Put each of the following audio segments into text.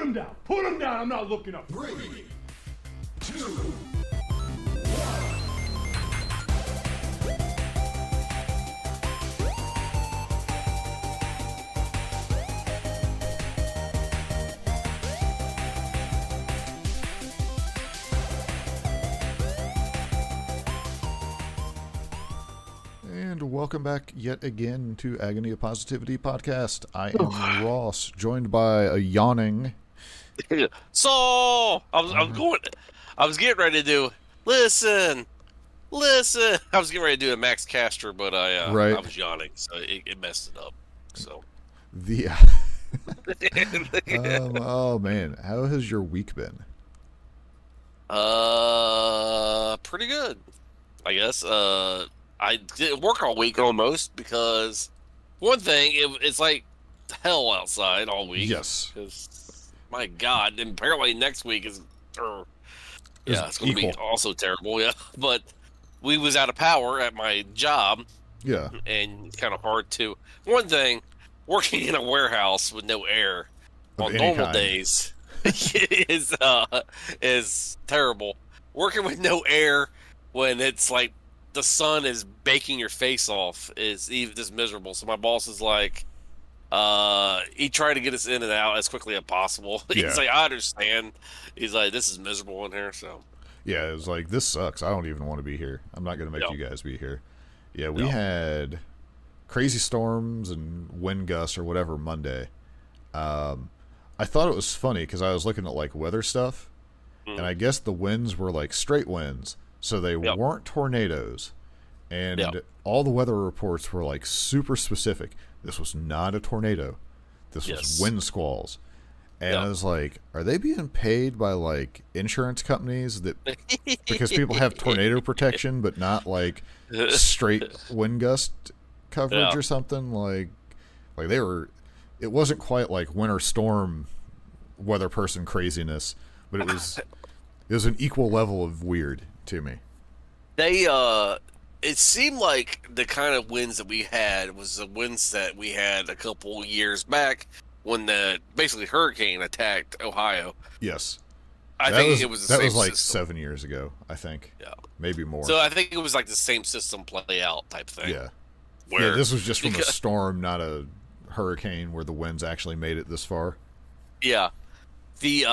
him down. Put him down. I'm not looking up. 3, 2, And welcome back yet again to Agony of Positivity podcast. I am Ross, joined by a yawning. So I was getting ready to do. Listen. I was getting ready to do a Max Caster, but I was yawning, so it messed it up. So oh man, how has your week been? Pretty good, I guess. I didn't work all week almost because one thing, it's like hell outside all week. Yes. Because, my God, and apparently next week it's going to be also terrible. Yeah, but we was out of power at my job. Yeah. And it's kind of hard to. One thing, working in a warehouse with no air on normal days is terrible. Working with no air when it's like the sun is baking your face off is even just miserable. So my boss is like, he tried to get us in and out as quickly as possible. He's like, I understand. He's like, this is miserable in here. So yeah, it was like, this sucks. I don't even want to be here. I'm not going to make you guys be here. Yeah, we had crazy storms and wind gusts or whatever Monday. I thought it was funny because I was looking at like weather stuff, and I guess the winds were like straight winds. So they weren't tornadoes, and all the weather reports were like super specific. This was not a tornado. This was wind squalls. And I was like, are they being paid by like insurance companies that because people have tornado protection but not like straight wind gust coverage or something? Like they were, it wasn't quite like winter storm weather person craziness, but it was an equal level of weird to me. It seemed like the kind of winds that we had was the winds that we had a couple years back when the basically hurricane attacked Ohio. Yes. I think it was the same was like system. 7 years ago, I think. Yeah. Maybe more. So I think it was like the same system play out type thing. Yeah. This was just from a storm, not a hurricane where the winds actually made it this far. Yeah. The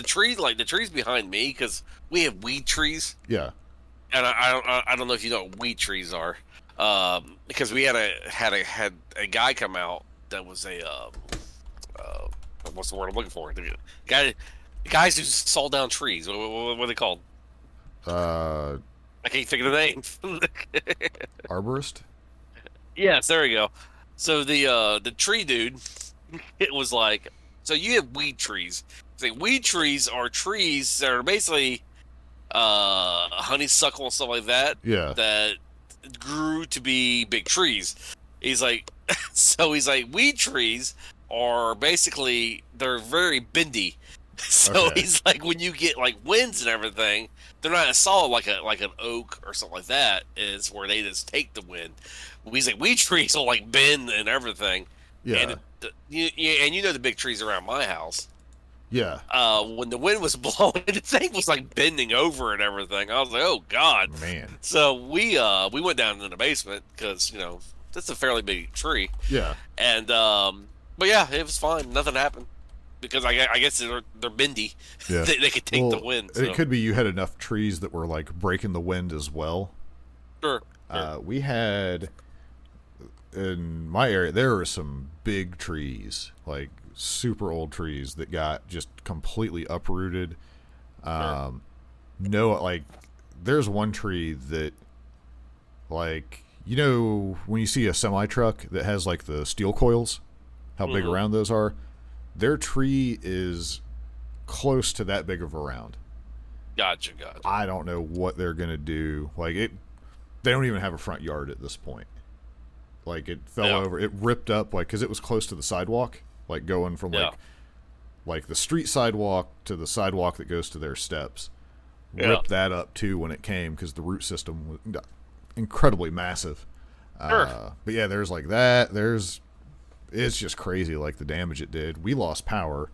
trees behind me, because we have weed trees. Yeah. And I don't know if you know what weed trees are, because we had a guy come out that was a what's the word I'm looking for? The guys who saw down trees. What are they called? I can't think of the name. Arborist. Yes, there we go. So the tree dude, it was like, so you have weed trees. So weed trees are trees that are basically honeysuckle and stuff like that. Yeah. That grew to be big trees. He's like, weed trees are basically, they're very bendy. So he's like, when you get like winds and everything, they're not as solid like an oak or something like that. Is where they just take the wind. He's like, weed trees will like bend and everything. Yeah. And you know the big trees around my house. Yeah. When the wind was blowing, the thing was like bending over and everything. I was like, "Oh God, man!" So we went down in the basement because that's a fairly big tree. Yeah. And but yeah, it was fine. Nothing happened because I guess they're bendy. Yeah. they could take the wind. So. It could be you had enough trees that were like breaking the wind as well. Sure. We had in my area there were some big trees, like super old trees that got just completely uprooted. Like there's one tree that, like, when you see a semi truck that has like the steel coils, how big around those are, their tree is close to that big of a round. Gotcha. I don't know what they're gonna do. Like they don't even have a front yard at this point. Like it fell over, it ripped up, like, because it was close to the sidewalk, like going from like the street sidewalk to the sidewalk that goes to their steps. Ripped that up too when it came because the root system was incredibly massive. But yeah, there's like that. it's just crazy, like the damage it did. We lost power,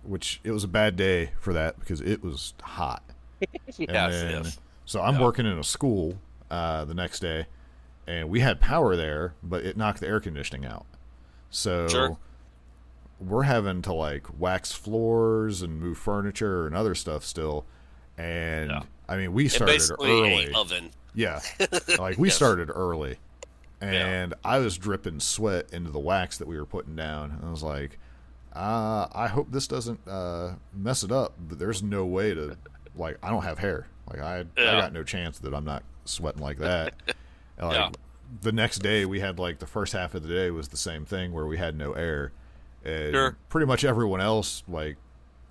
which it was a bad day for that because it was hot. Yes. So I'm working in a school the next day, and we had power there, but it knocked the air conditioning out. So we're having to like wax floors and move furniture and other stuff still. And I mean, we started early. An oven. Yeah, like we started early, and I was dripping sweat into the wax that we were putting down. And I was like, I hope this doesn't mess it up. But there's no way to, like, I don't have hair. Like I got no chance that I'm not sweating like that. And, like the next day, we had like the first half of the day was the same thing where we had no air, and pretty much everyone else, like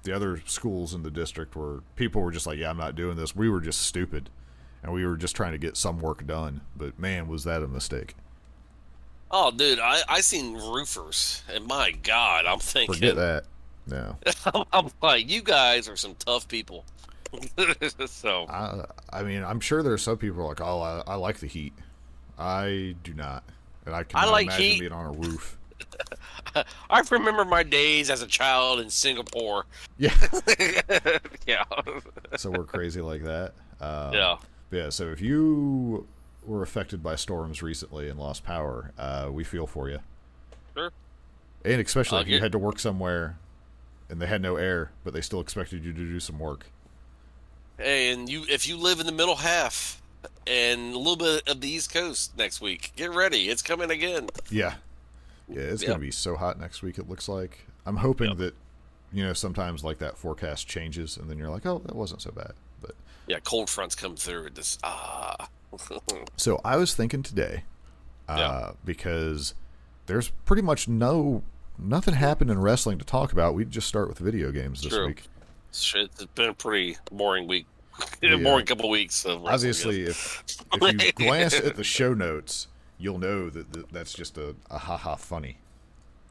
the other schools in the district, people were just like, yeah, I'm not doing this. We were just stupid, and we were just trying to get some work done. But man, was that a mistake. Oh, dude, I seen roofers, and my God, I'm thinking... Forget that. No. I'm like, you guys are some tough people. So I mean, I'm sure there's some people who are like, oh, I like the heat. I do not. And I cannot like imagine heat. being on a roof. I remember my days as a child in Singapore. Yeah. Yeah. So we're crazy like that. Yeah. Yeah, so if you were affected by storms recently and lost power, we feel for you. Sure. And especially if you had to work somewhere and they had no air, but they still expected you to do some work. Hey, and if you live in the middle half and a little bit of the East Coast next week, get ready. It's coming again. Yeah. Yeah, it's going to be so hot next week, it looks like. I'm hoping that, sometimes like that forecast changes and then you're like, oh, that wasn't so bad. But yeah, cold fronts come through and just, So I was thinking today, because there's pretty much nothing happened in wrestling to talk about. We'd just start with video games this week. It's been a pretty boring week. Boring couple weeks. Obviously, if you glance at the show notes, you'll know that that's just a ha-ha funny.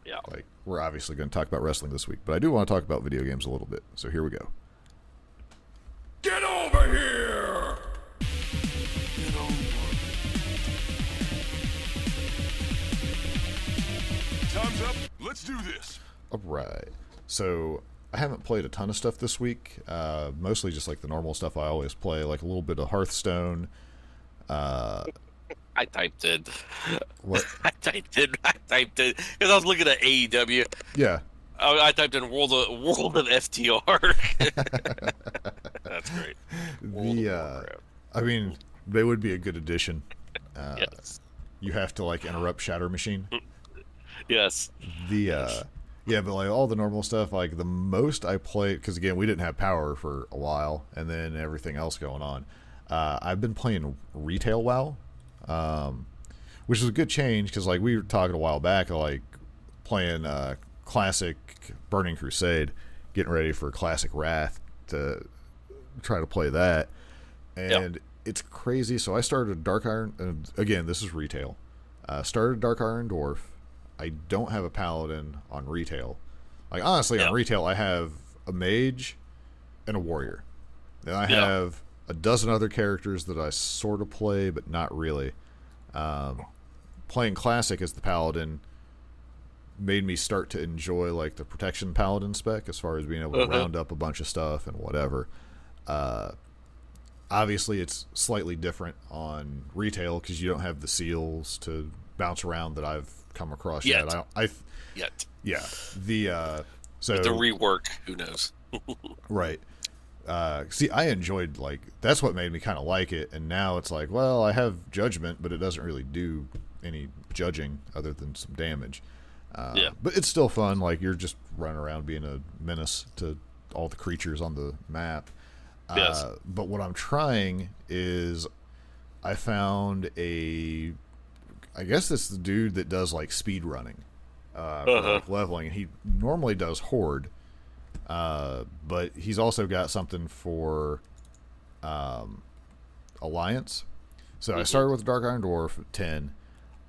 Yeah. Like, we're obviously going to talk about wrestling this week, but I do want to talk about video games a little bit. So here we go. Get over here! Get over. Time's up. Let's do this. All right. So I haven't played a ton of stuff this week. Mostly just like the normal stuff I always play, like a little bit of Hearthstone. I typed in. What? I typed in because I was looking at AEW. Yeah. I typed in World of FTR. That's great. I mean, they would be a good addition. Yes. You have to like interrupt Shatter Machine. Yes. Yeah, but like all the normal stuff, like the most I played, because again, we didn't have power for a while, and then everything else going on. I've been playing retail WoW, which is a good change, because like we were talking a while back, like playing classic Burning Crusade, getting ready for classic Wrath to try to play that, and it's crazy. So I started Dark Iron, and again, this is retail. Started Dark Iron Dwarf. I don't have a paladin on retail. Like honestly, on retail, I have a mage and a warrior. Then I have a dozen other characters that I sort of play, but not really. Playing classic as the paladin made me start to enjoy like the protection paladin spec as far as being able to round up a bunch of stuff and whatever. Obviously, it's slightly different on retail because you don't have the seals to bounce around that I've come across yet. Yet. Yeah. So with the rework, who knows? Right. See, I enjoyed like that's what made me kind of like it, and now it's like, well, I have judgment, but it doesn't really do any judging other than some damage. But it's still fun. Like you're just running around being a menace to all the creatures on the map. Yes. But what I'm trying is, I found I guess it's the dude that does like speed running, for, like, leveling. And he normally does Horde, but he's also got something for Alliance. So I started with Dark Iron Dwarf at 10.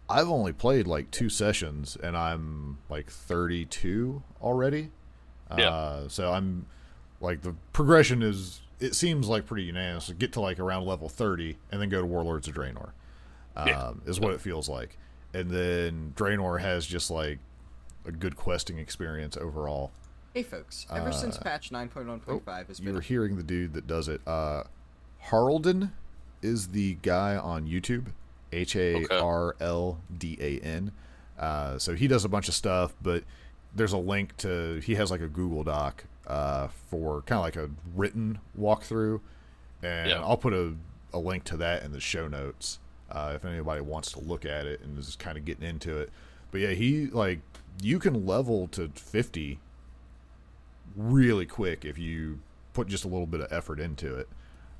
I've only played like 2 sessions, and I'm like 32 already. So I'm like the progression is. It seems like pretty unanimous. Get to like around level 30 and then go to Warlords of Draenor, is what it feels like. and then Draenor has just like a good questing experience overall. Hey folks, ever since patch 9.1.5 has You been... were hearing the dude that does it. Harldan is the guy on YouTube. Harldan. So he does a bunch of stuff, but there's a link to... He has like a Google Doc for kind of like a written walkthrough. And I'll put a link to that in the show notes if anybody wants to look at it and is kind of getting into it. But yeah, he like... You can level to 50 really quick if you put just a little bit of effort into it.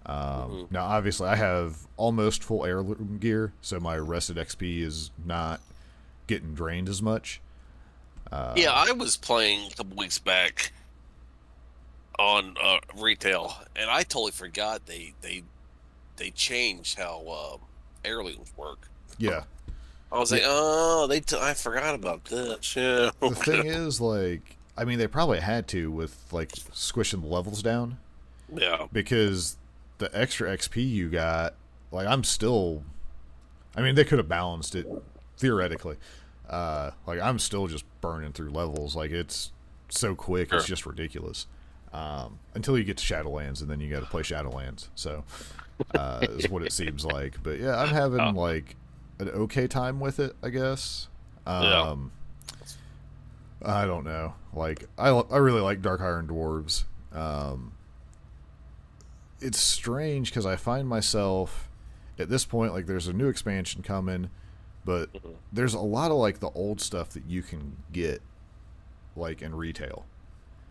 Now, obviously, I have almost full heirloom gear, so my rested XP is not getting drained as much. I was playing a couple weeks back on retail, and I totally forgot they changed how heirlooms work. Yeah. I was like, oh, I forgot about this. Yeah. The thing is, like, I mean, they probably had to with, like, squishing the levels down. Yeah. Because the extra XP you got, like, I'm still... I mean, they could have balanced it, theoretically. Like, I'm still just burning through levels. Like, it's so quick, It's just ridiculous. Until you get to Shadowlands, and then you got to play Shadowlands. So, is what it seems like. But, yeah, I'm having, like... an okay time with it, I guess. I don't know. Like, I really like Dark Iron Dwarves. It's strange because I find myself at this point, like, there's a new expansion coming, but there's a lot of like the old stuff that you can get, like, in retail.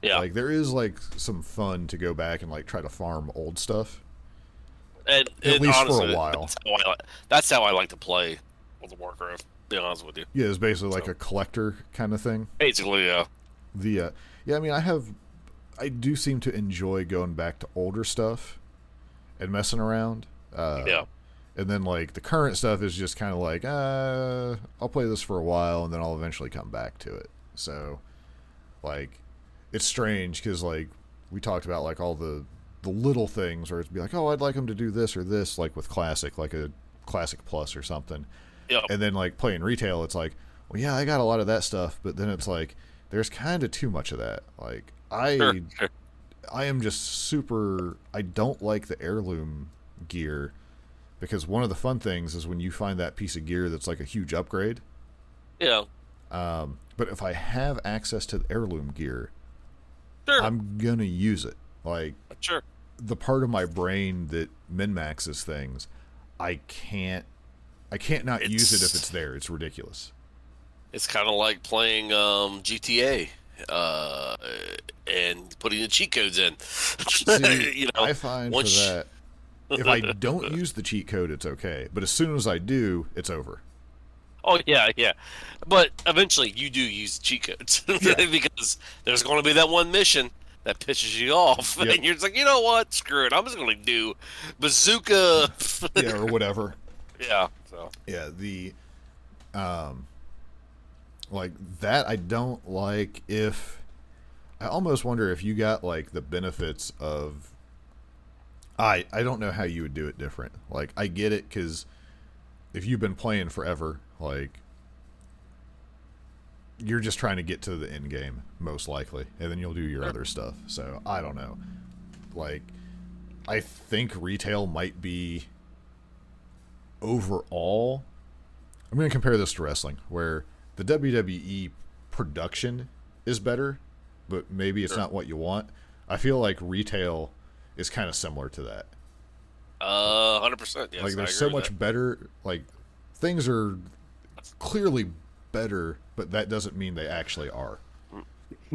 Yeah. Like, there is like some fun to go back and like try to farm old stuff. And at least honestly, for a while. That's how I like to play World of Warcraft, to be honest with you. Yeah, it's basically like a collector kind of thing. Basically, yeah. I mean, I do seem to enjoy going back to older stuff and messing around. And then, like, the current stuff is just kind of like, I'll play this for a while, and then I'll eventually come back to it. So, like, it's strange, because, like, we talked about, like, all the little things where it'd be like, oh, I'd like them to do this or this, like with Classic, like a Classic Plus or something. Yep. And then, like, playing retail, it's like, well, yeah, I got a lot of that stuff, but then it's like, there's kind of too much of that. Like, I am just super... I don't like the heirloom gear, because one of the fun things is when you find that piece of gear that's like a huge upgrade. Yeah. But if I have access to the heirloom gear, Sure. I'm gonna use it. Like, Sure. the part of my brain that min-maxes things, I can't not use it if it's there. It's ridiculous. It's kind of like playing GTA and putting the cheat codes in. See, you know, I find for that, if I don't use the cheat code, it's okay. But as soon as I do, it's over. Oh, yeah. But eventually you do use cheat codes because there's going to be that one mission that pisses you off. Yep. And you're just like, you know what? Screw it. I'm just going to do bazooka. Or whatever. Yeah. So. Yeah, like that I don't like. If I almost wonder if you got like the benefits of... I don't know how you would do it different. Like, I get it, because if you've been playing forever, like, you're just trying to get to the end game, most likely, and then you'll do your other stuff. So, I don't know. Like, I think retail might be overall... I'm going to compare this to wrestling, where the WWE production is better, but maybe it's not what you want. I feel like retail is kind of similar to that. 100%. Yes, like, there's so much better. Like, things are clearly better, but that doesn't mean they actually are.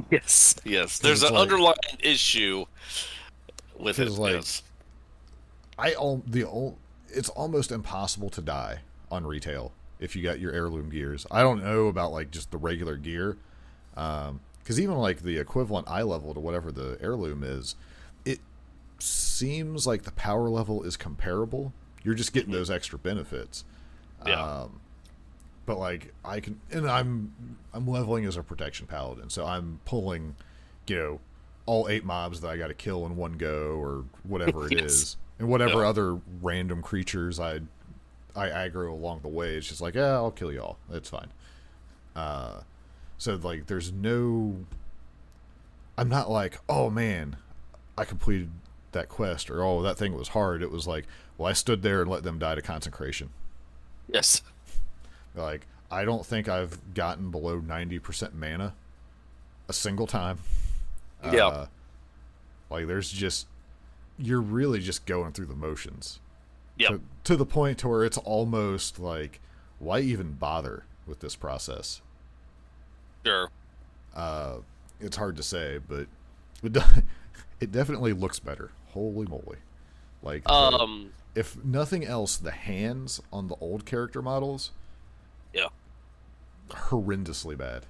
Yes. There's an underlying issue with it. Like, yes. It's almost impossible to die on retail if you got your heirloom gears. I don't know about like just the regular gear, because even like the equivalent eye level to whatever the heirloom is, it seems like the power level is comparable. You're just getting those extra benefits. Yeah. But like I'm leveling as a protection paladin, so I'm pulling, all 8 mobs that I got to kill in one go, or whatever it is, and whatever other random creatures I I aggro along the way. It's just like, yeah, I'll kill y'all. That's fine. So like, there's no. I'm not like, oh man, I completed that quest, or oh, that thing was hard. It was like, well, I stood there and let them die to consecration. Yes. Like, I don't think I've gotten below 90% mana a single time. Yeah. Like, there's just, you're really just going through the motions. Yep. To the point to where it's almost like, why even bother with this process? Sure. It's hard to say, but it definitely looks better. Holy moly. Like, if nothing else, the hands on the old character models, yeah, horrendously bad.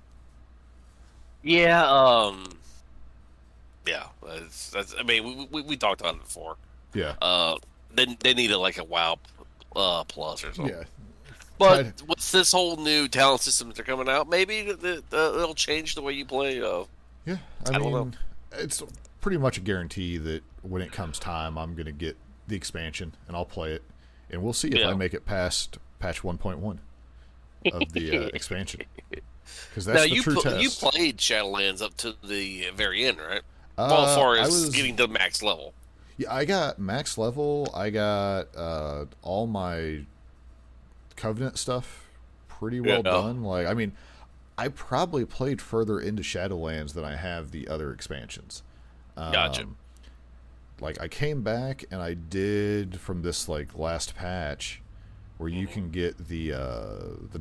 Yeah, yeah. That's I mean, we talked about it before. Yeah. They needed like a WoW plus or something. Yeah. But with this whole new talent system that are coming out, maybe it'll change the way you play. Yeah, I don't mean, know. It's pretty much a guarantee that when it comes time, I'm going to get the expansion and I'll play it, and we'll see if I make it past patch 1.1 of the expansion. Because that's the true test. You played Shadowlands up to the very end, right? Well, as far as getting to max level. Yeah, I got max level. I got all my Covenant stuff pretty well done. Like, I mean, I probably played further into Shadowlands than I have the other expansions. Gotcha. Like, I came back and I did from this like last patch where you can get the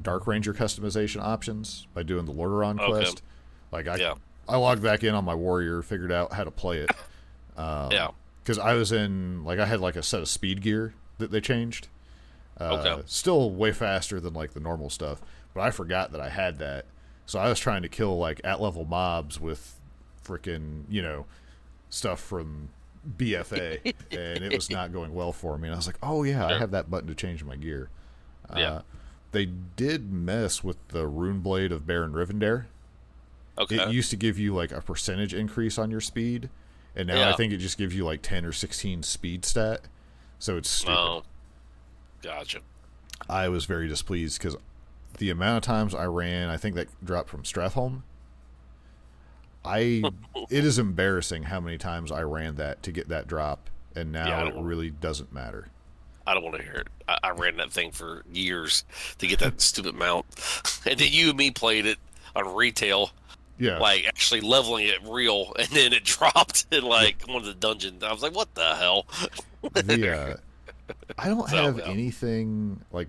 Dark Ranger customization options by doing the Lordaeron quest. Like, I logged back in on my warrior, figured out how to play it. Because I was in, like, I had like a set of speed gear that they changed. Still way faster than like the normal stuff, but I forgot that I had that. So I was trying to kill like at level mobs with freaking, stuff from BFA, and it was not going well for me. And I was like, oh yeah, I have that button to change my gear. They did mess with the rune blade of Baron Rivendare. It used to give you like a percentage increase on your speed, and now I think it just gives you like 10 or 16 speed stat. So it's stupid. Oh. Gotcha. I was very displeased because the amount of times I ran, I think that dropped from Stratholme. It is embarrassing how many times I ran that to get that drop, and now it really doesn't matter. I don't want to hear it. I ran that thing for years to get that stupid mount, and then you and me played it on retail. Yeah, like actually leveling it real, and then it dropped in like one of the dungeons. I was like, "What the hell?" I don't have anything like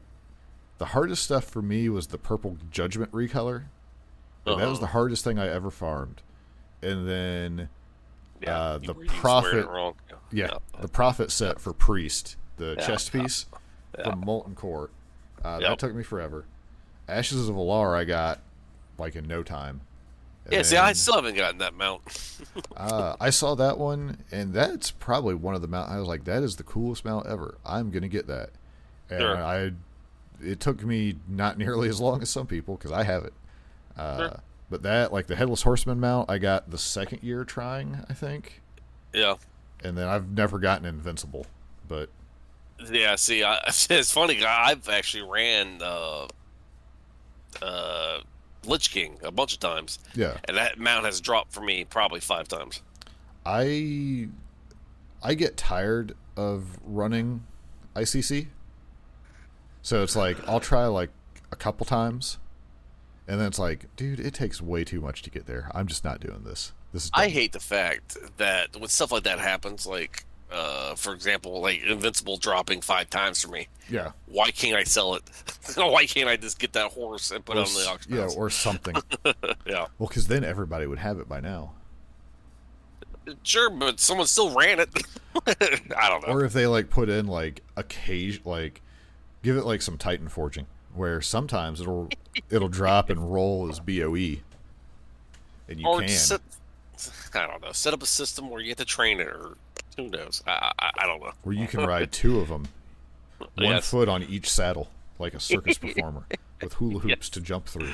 the hardest stuff for me was the purple judgment recolor. That was the hardest thing I ever farmed. And then the prophet, the prophet set for priest, the chest piece from Molten Core. That took me forever. Ashes of Alar I got like in no time. And see, I still haven't gotten that mount. I saw that one, and that's probably one of the mount. I was like, that is the coolest mount ever. I'm gonna get that. And it took me not nearly as long as some people because I have it. But that, like the Headless Horseman mount, I got the second year trying, I think. Yeah. And then I've never gotten Invincible, but yeah. See, it's funny. I've actually ran Lich King a bunch of times. Yeah. And that mount has dropped for me probably 5 times. I get tired of running ICC. So it's like I'll try like a couple times, and then it's like, dude, it takes way too much to get there. I'm just not doing this. This is dumb. I hate the fact that when stuff like that happens, like for example, like Invincible dropping 5 times for me. Yeah. Why can't I sell it? Why can't I just get that horse and put it on the auction house? Yeah, or something. Yeah. Well, because then everybody would have it by now. Sure, but someone still ran it. I don't know. Or if they like put in like give it like some Titan forging, where sometimes it'll drop and roll as BOE, and you can. I don't know. Set up a system where you have to train it, or who knows? I don't know. Where you can ride 2 of them, one foot on each saddle, like a circus performer, with hula hoops to jump through.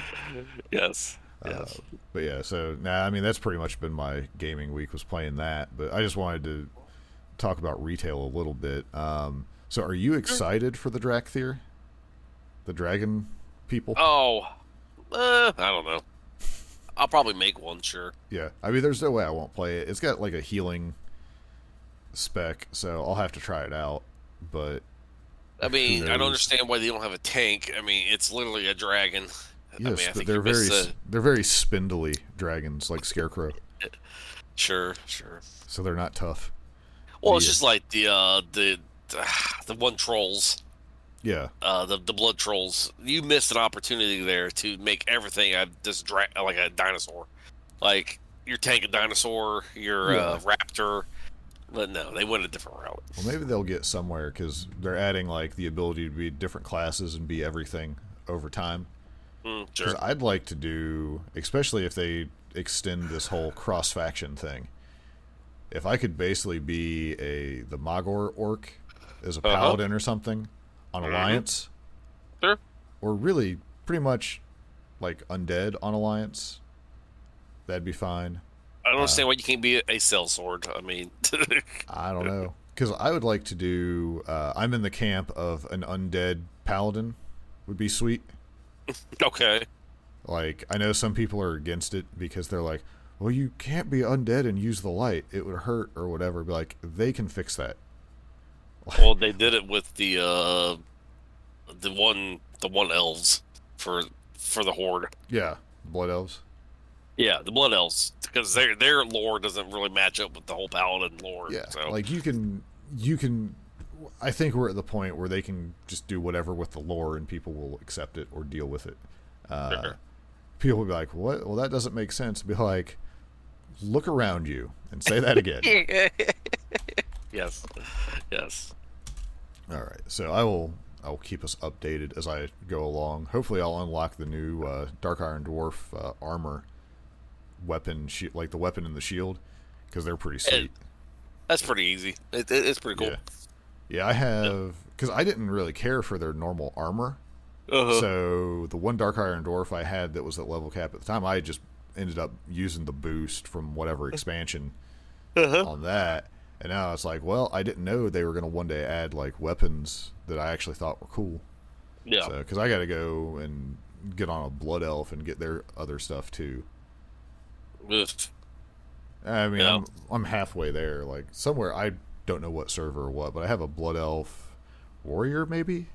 Yes. But yeah, so I mean that's pretty much been my gaming week, was playing that. But I just wanted to talk about retail a little bit. So are you excited for the Drakthir? The dragon people. Oh, I don't know. I'll probably make one, sure. Yeah, I mean, there's no way I won't play it. It's got like a healing spec, so I'll have to try it out. But I mean, I don't knows? understand why they don't have a tank. I mean, it's literally a dragon. Yes, I but think they're you missed they're very spindly dragons, like Scarecrow. Sure. So they're not tough. Well, it's Yeah. just like the one trolls, Yeah, the blood trolls. You missed an opportunity there to make everything like a dinosaur, like your tank a dinosaur, your Yeah. raptor. But no, they went a different route. well, maybe they'll get somewhere because they're adding like the ability to be different classes and be everything over time. Sure. Because I'd like to do, especially if they extend this whole cross faction thing. If I could basically be the Magor orc as a paladin or something on Alliance, Sure. or really pretty much like undead on Alliance, that'd be fine. I don't understand why you can't be a sellsword. I mean, I don't know. Because I would like to do. I'm in the camp of an undead paladin. Would be sweet. okay. Like, I know some people are against it because they're like, well, you can't be undead and use the light. It would hurt or whatever. But, like, they can fix that. Well, they did it with the one elves for the horde. Yeah, blood elves. Yeah, the blood elves, because their lore doesn't really match up with the whole paladin lore. Yeah, so. like you can. I think we're at the point where they can just do whatever with the lore and people will accept it or deal with it. Sure. People will be like, "What? Well, that doesn't make sense." Be like, look around you and say that again. Yes. All right, so I'll keep us updated as I go along. Hopefully, I'll unlock the new Dark Iron Dwarf armor weapon, like the weapon and the shield, because they're pretty sweet. That's pretty easy. It's pretty cool. Yeah, I have, because I didn't really care for their normal armor. Uh-huh. So the one Dark Iron Dwarf I had that was at level cap at the time, I just ended up using the boost from whatever expansion on that. And now it's like, well, I didn't know they were going to one day add like weapons that I actually thought were cool. Yeah. So, because I got to go and get on a Blood Elf and get their other stuff too. Ugh. I mean, Yeah. I'm halfway there. Like somewhere, I don't know what server or what, but I have a Blood Elf warrior maybe.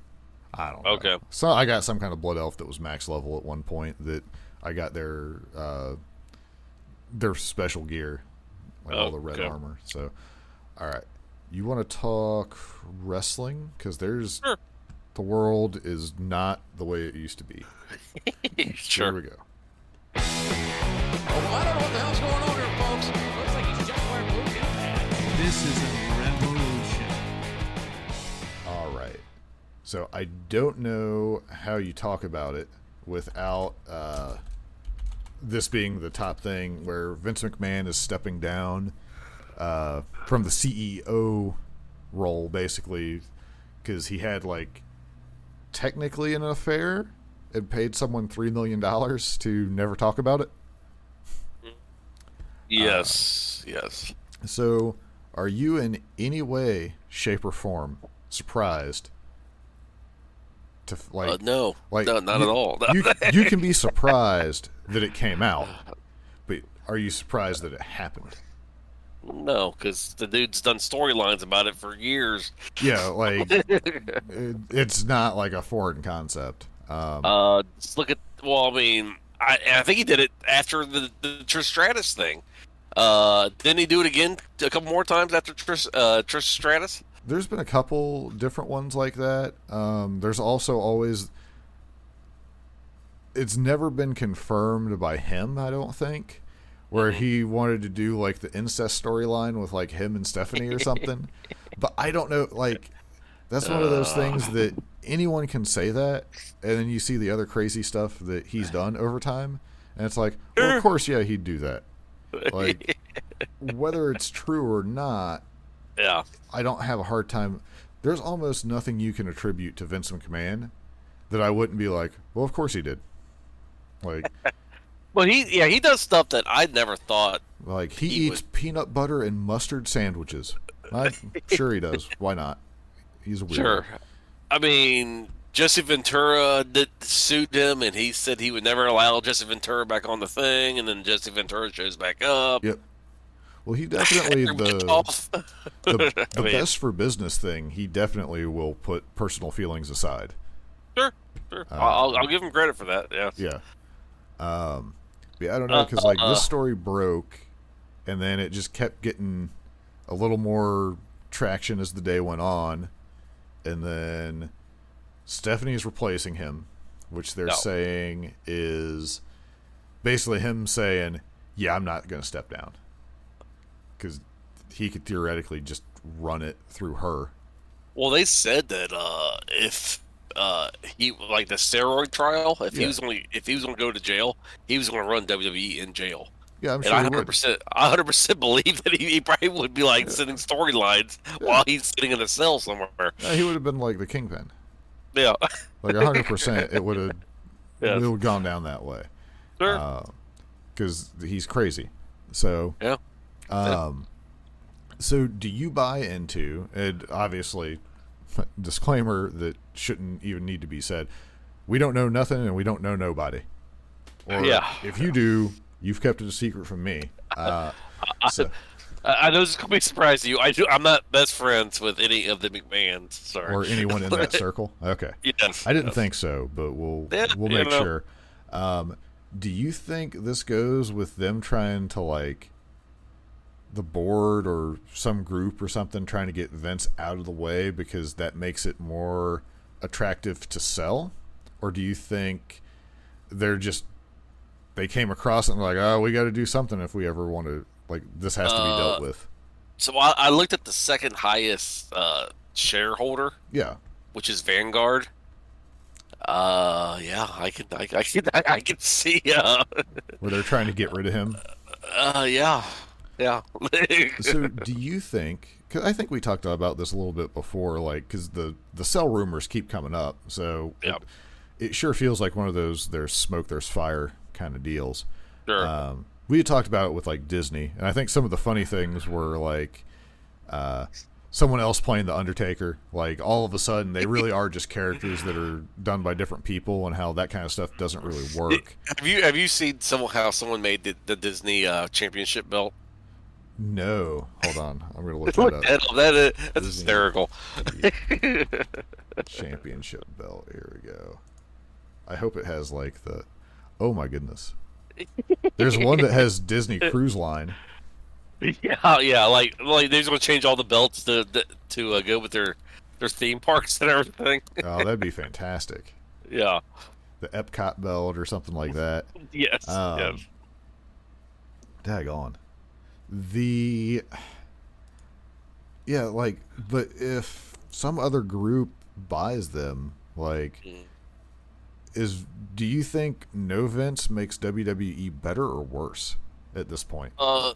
I don't know. Okay. So I got some kind of Blood Elf that was max level at one point that I got their special gear, like all the red Okay. armor. So, all right, you want to talk wrestling? Because there's Sure. the world is not the way it used to be. Sure. Here we go. I don't know what the hell's going on here, folks. Looks like he's just wearing blue pants. This is a revolution. All right. So I don't know how you talk about it without this being the top thing where Vince McMahon is stepping down from the CEO role, basically, because he had, like, technically an affair and paid someone $3 million to never talk about it. Yes. So are you in any way, shape, or form surprised to, like... No. Like, no, not at all. you can be surprised that it came out, but are you surprised that it happened? No, because the dude's done storylines about it for years. Yeah, like it's not like a foreign concept. Just look at. Well, I mean, I think he did it after the Trish Stratus thing. Didn't he do it again a couple more times after Trish Stratus? There's been a couple different ones like that. There's also always. It's never been confirmed by him, I don't think, where he wanted to do like the incest storyline with like him and Stephanie or something. But I don't know, like that's one of those things that anyone can say that, and then you see the other crazy stuff that he's done over time, and it's like, well, of course, yeah, he'd do that. Like whether it's true or not, Yeah. I don't have a hard time. There's almost nothing you can attribute to Vince McMahon that I wouldn't be like, well, of course he did. Like, Well, he does stuff that I never thought. he He eats peanut butter and mustard sandwiches. I'm sure he does. Why not? He's a weirdo. Sure. I mean, Jesse Ventura sued him, and he said he would never allow Jesse Ventura back on the thing, and then Jesse Ventura shows back up. Yep. Well, he definitely the I mean, best for business thing. He definitely will put personal feelings aside. Sure. I'll give him credit for that. Yeah. Yeah. Yeah, I don't know, because like this story broke, and then it just kept getting a little more traction as the day went on, and then Stephanie's replacing him, which they're saying is basically him saying, "Yeah, I'm not going to step down," because he could theoretically just run it through her. Well, they said that if he like the steroid trial, if he was going to go to jail, he was going to run WWE in jail. Yeah, I'm sure. And I 100% believe that he probably would be like sending storylines while he's sitting in a cell somewhere. Yeah, he would have been like the Kingpin. Yeah, like 100%. It would have. Yes. It would have gone down that way. Sure. Because he's crazy. So. Yeah. So do you buy into? And obviously, disclaimer that shouldn't even need to be said. We don't know nothing, and we don't know nobody. Or if you do, you've kept it a secret from me. I know this is gonna be a surprise to you. I'm not best friends with any of the McMahons. Sorry. Or anyone in that circle. Okay. Yes. I didn't think so, but we'll make sure. Do you think this goes with them trying to like the board or some group or something trying to get Vince out of the way because that makes it more attractive to sell? Or do you think they came across it and were like, oh, we got to do something if we ever want to, like, this has to be dealt with? So I looked at the second highest shareholder. Yeah. Which is Vanguard. Yeah, I can see. Where they're trying to get rid of him. Yeah. So, do you think? Because I think we talked about this a little bit before, like, because the sell rumors keep coming up. So it sure feels like one of those "there's smoke, there's fire" kind of deals. Sure. We had talked about it with like Disney, and I think some of the funny things were like someone else playing the Undertaker. Like all of a sudden, they really are just characters that are done by different people, and how that kind of stuff doesn't really work. Have you seen how someone made the Disney championship belt? No, hold on. I'm gonna look that up. That's hysterical. Championship belt. Here we go. I hope it has like the. Oh my goodness. There's one that has Disney Cruise Line. Yeah. Like they're just gonna change all the belts to go with their theme parks and everything. Oh, that'd be fantastic. Yeah. The Epcot belt or something like that. Yes. Daggone. But if some other group buys them, like, do you think no Vince makes WWE better or worse at this point? So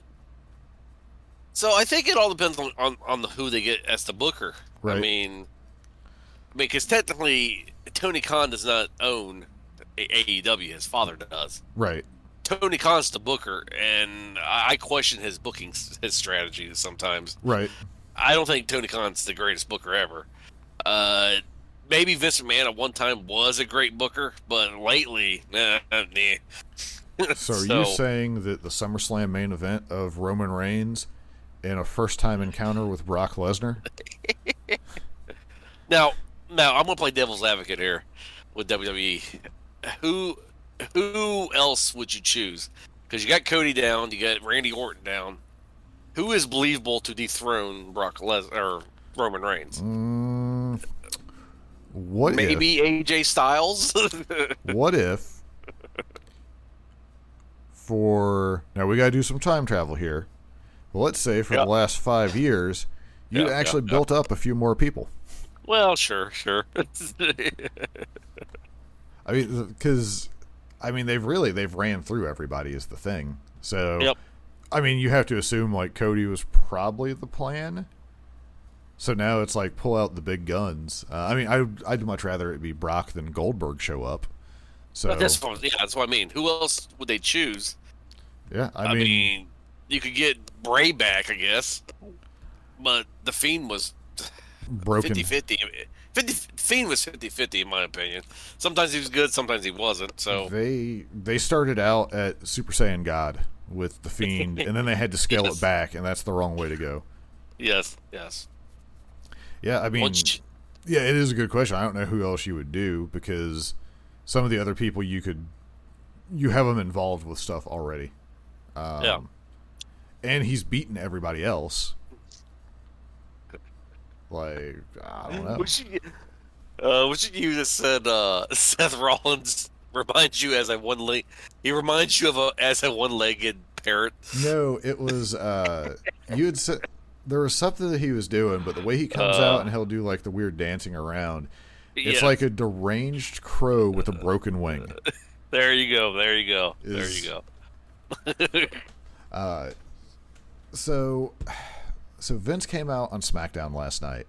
I think it all depends on who they get as the booker. Right. I mean, because technically Tony Khan does not own AEW; his father does. Right. Tony Khan's the booker, and I question his booking, his strategy sometimes. Right. I don't think Tony Khan's the greatest booker ever. Maybe Vince McMahon at one time was a great booker, but lately, nah. So are you saying that the SummerSlam main event of Roman Reigns in a first-time encounter with Brock Lesnar? Now I'm going to play devil's advocate here with WWE. Who else would you choose? Because you got Cody down, you got Randy Orton down. Who is believable to dethrone Brock Lesnar or Roman Reigns? Maybe AJ Styles. What if? Now we got to do some time travel here. Well, let's say for the last 5 years, you actually built up a few more people. Well, sure. I mean, because they've ran through everybody is the thing. So, I mean, you have to assume like Cody was probably the plan. So now it's like pull out the big guns. I mean, I'd much rather it be Brock than Goldberg show up. So but that's what I mean. Who else would they choose? Yeah, I mean, you could get Bray back, I guess, but the Fiend was broken. 50-50. Fiend was 50-50 in my opinion. Sometimes he was good, sometimes he wasn't. So They started out at Super Saiyan God with the Fiend, and then they had to scale Yes. it back, and that's the wrong way to go. yes. Yeah, I mean, yeah, it is a good question. I don't know who else you would do, because some of the other people you have them involved with stuff already. Yeah. And he's beaten everybody else. Like, I don't know. Which you just said Seth Rollins reminds you as a one leg. He reminds you of as a one-legged parrot. No, it was you had said there was something that he was doing, but the way he comes out and he'll do like the weird dancing around, it's Yeah. like a deranged crow with a broken wing. There you go. There you go. So Vince came out on SmackDown last night,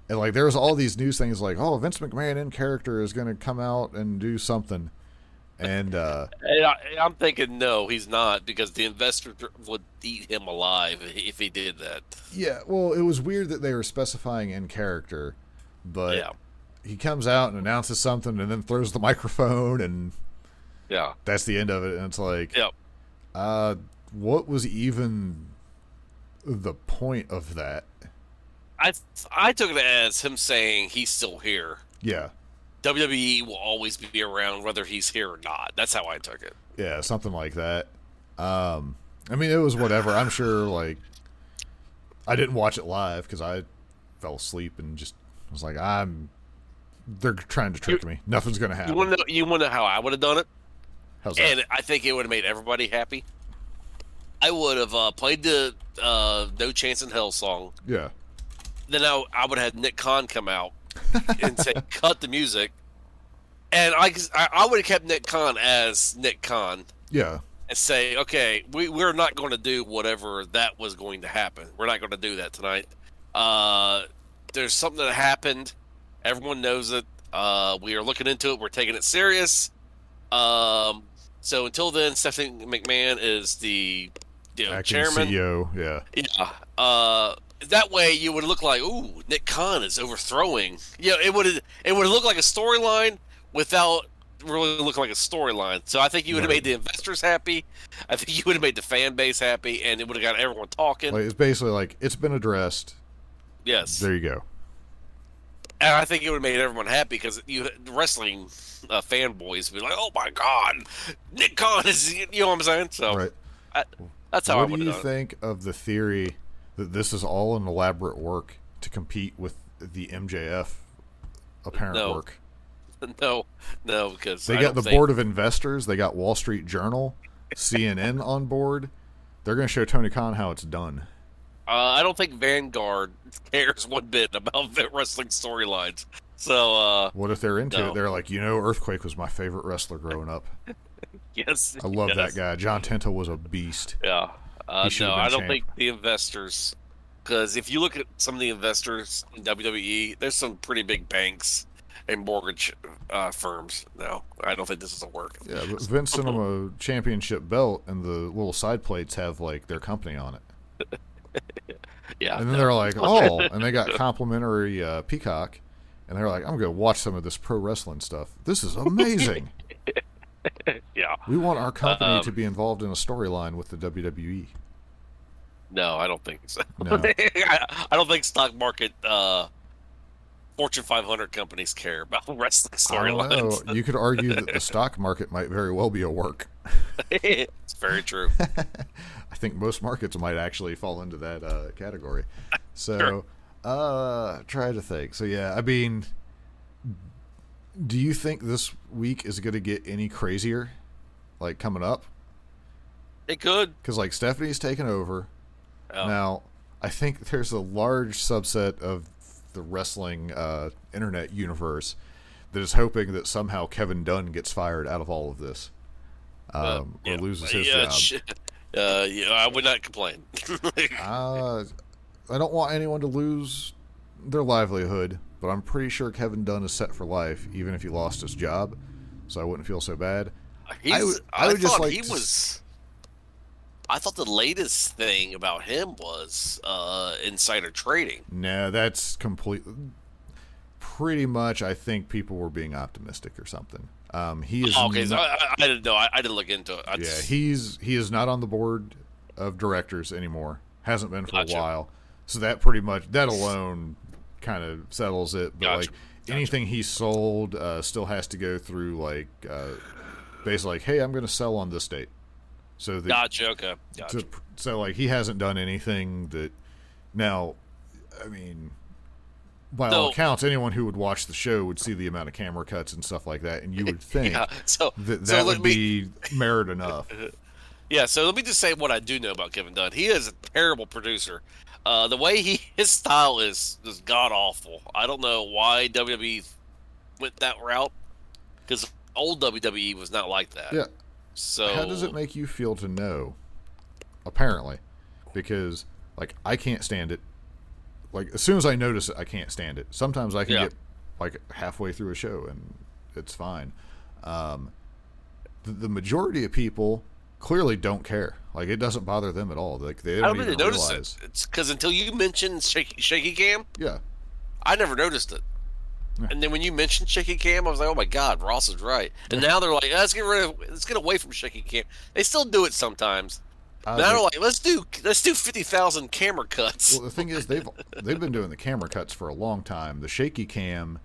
and like there was all these news things like, oh, Vince McMahon in character is going to come out and do something, and And I'm thinking, no, he's not, because the investors would eat him alive if he did that. yeah, well, it was weird that they were specifying in character, but Yeah. he comes out and announces something and then throws the microphone, and Yeah. that's the end of it. And it's like, Yep. what was even the point of that? I took it as him saying he's still here. Yeah, WWE will always be around whether he's here or not. That's how I took it. yeah, something like that. I mean, it was whatever. I'm sure, like, I didn't watch it live because I fell asleep and just was like, they're trying to trick me. Nothing's going to happen. You want to know how I would have done it? How's that? And I think it would have made everybody happy. I would have played the No Chance in Hell song. Yeah. Then I would have had Nick Khan come out and say, cut the music. And I would have kept Nick Khan as Nick Khan Yeah. and say, okay, we're not going to do whatever that was going to happen. We're not going to do that tonight. There's something that happened. Everyone knows it. We are looking into it. We're taking it serious. So until then, Stephanie McMahon is the Acting chairman. CEO. Yeah. Yeah. That way you would look like, ooh, Nick Khan is overthrowing. Yeah, it would look like a storyline without really looking like a storyline. So I think you would have made the investors happy. I think you would have made the fan base happy, and it would have got everyone talking. Like, it's basically like, it's been addressed. Yes. There you go. And I think it would have made everyone happy because wrestling fanboys would be like, oh my God, Nick Khan is, you know what I'm saying? So Right. that's how I What would do have you done it. think of the theory that this is all an elaborate work to compete with the MJF apparent No. work? No, because They I got don't the think- board of investors. They got Wall Street Journal, CNN on board. They're going to show Tony Khan how it's done. I don't think Vanguard cares one bit about wrestling storylines. So, What if they're into No. it? They're like, Earthquake was my favorite wrestler growing up. yes. I love yes. that guy. John Tenta was a beast. Yeah. He should No, have been I don't champ. think the investors, because if you look at some of the investors in WWE, there's some pretty big banks and mortgage firms. No, I don't think this is a work. Yeah, but Vince sent him a championship belt, and the little side plates have like their company on it. Yeah. And then they're like, oh, and they got complimentary Peacock, and they're like, I'm going to watch some of this pro wrestling stuff. This is amazing. Yeah. We want our company to be involved in a storyline with the WWE. No, I don't think so. No. I don't think stock market Fortune 500 companies care about wrestling I don't storylines. know. You could argue that the stock market might very well be a work. It's very true. I think most markets might actually fall into that category. So, try to think. So, yeah, I mean, do you think this week is going to get any crazier, like, coming up? It could. Because, like, Stephanie's taken over. Oh. Now, I think there's a large subset of the wrestling internet universe that is hoping that somehow Kevin Dunn gets fired out of all of this. Or loses his job. I would not complain. I don't want anyone to lose their livelihood, but I'm pretty sure Kevin Dunn is set for life, even if he lost his job. So I wouldn't feel so bad. I would just like to I thought the latest thing about him was insider trading. Nah, that's complete. pretty much, I think people were being optimistic or something. He is okay, so I didn't know. I didn't look into it. He is not on the board of directors anymore. Hasn't been for Gotcha. a while. So that pretty much, that alone kind of settles it. But Gotcha. anything he sold still has to go through basically hey, I'm going to sell on this date. So Gotcha. Okay. Gotcha. So he hasn't done anything that. Now, I mean, by all accounts, anyone who would watch the show would see the amount of camera cuts and stuff like that, and you would think that would be merit enough. Yeah, so let me just say what I do know about Kevin Dunn. He is a terrible producer. The way his style is god awful. I don't know why WWE went that route, because old WWE was not like that. Yeah. So how does it make you feel to know? Apparently, because I can't stand it. As soon as I notice it, I can't stand it. Sometimes I can get halfway through a show and it's fine. The majority of people clearly don't care. It doesn't bother them at all. They I don't don't really even notice realize. it. It's because until you mentioned shaky cam, Yeah. I never noticed it. Yeah. And then when you mentioned shaky cam, I was like, "Oh my God, Ross is right." And now they're like, let's get away from shaky cam." They still do it sometimes. Now they're like, let's do 50,000 camera cuts. Well, the thing is, they've been doing the camera cuts for a long time. The shaky cam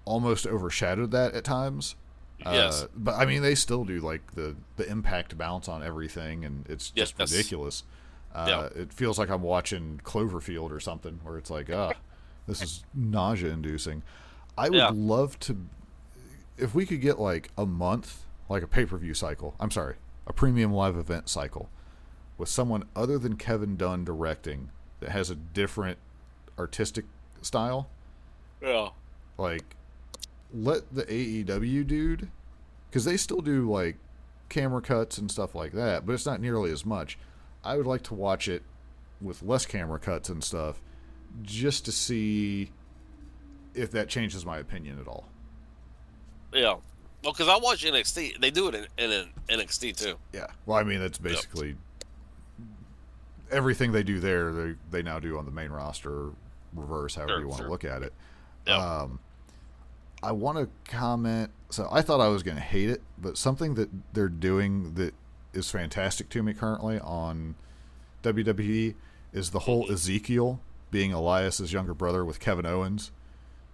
almost overshadowed that at times. Yes. But I mean, they still do the impact bounce on everything, and it's just ridiculous. It feels like I'm watching Cloverfield or something, where it's like, this is nausea-inducing. I would love to, if we could get a month, a pay-per-view cycle. I'm sorry, a premium live event cycle with someone other than Kevin Dunn directing that has a different artistic style. Yeah. Let the AEW dude, because they still do camera cuts and stuff like that, but it's not nearly as much. I would like to watch it with less camera cuts and stuff, just to see if that changes my opinion at all. Yeah. Well, because I watch NXT. They do it in NXT too. Yeah. Well, I mean, that's basically everything they do there, they now do on the main roster, or reverse, however you want to look at it. Yep. I want to comment. So I thought I was going to hate it, but something that they're doing that is fantastic to me currently on WWE is the whole Ezekiel being Elias's younger brother with Kevin Owens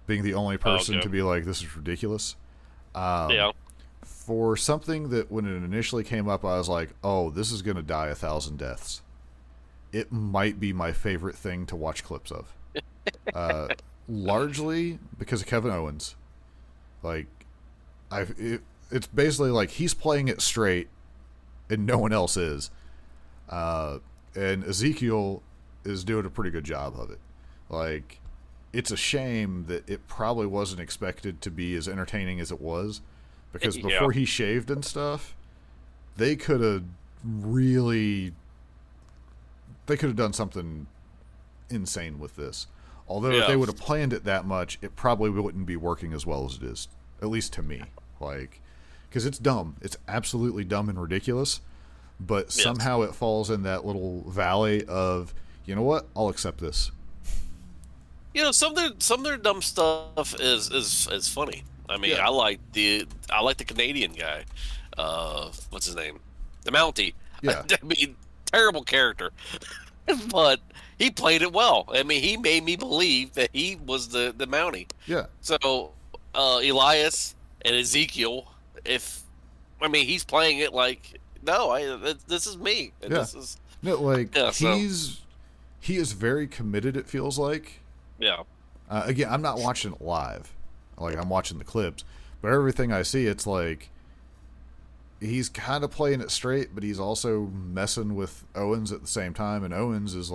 being the only person to be like, this is ridiculous. For something that when it initially came up, I was like, oh, this is going to die 1,000 deaths. It might be my favorite thing to watch clips of. Largely because of Kevin Owens. It's basically he's playing it straight and no one else is. And Ezekiel is doing a pretty good job of it. It's a shame that it probably wasn't expected to be as entertaining as it was, because before he shaved and stuff, they could have done something insane with this. Although if they would have planned it that much, it probably wouldn't be working as well as it is, at least to me. Because it's dumb. It's absolutely dumb and ridiculous, but somehow it falls in that little valley of, you know what, I'll accept this. Some of their dumb stuff is funny. I mean, I like the Canadian guy. What's his name? The Mountie. Yeah. I mean, terrible character, but he played it well. I mean, he made me believe that he was the Mountie. Yeah. So Elias and Ezekiel, he's playing it this is me. And Yeah. This is he is very committed. It feels like. Yeah. Again, I'm not watching it live. I'm watching the clips, but everything I see, it's he's kind of playing it straight, but he's also messing with Owens at the same time, and Owens is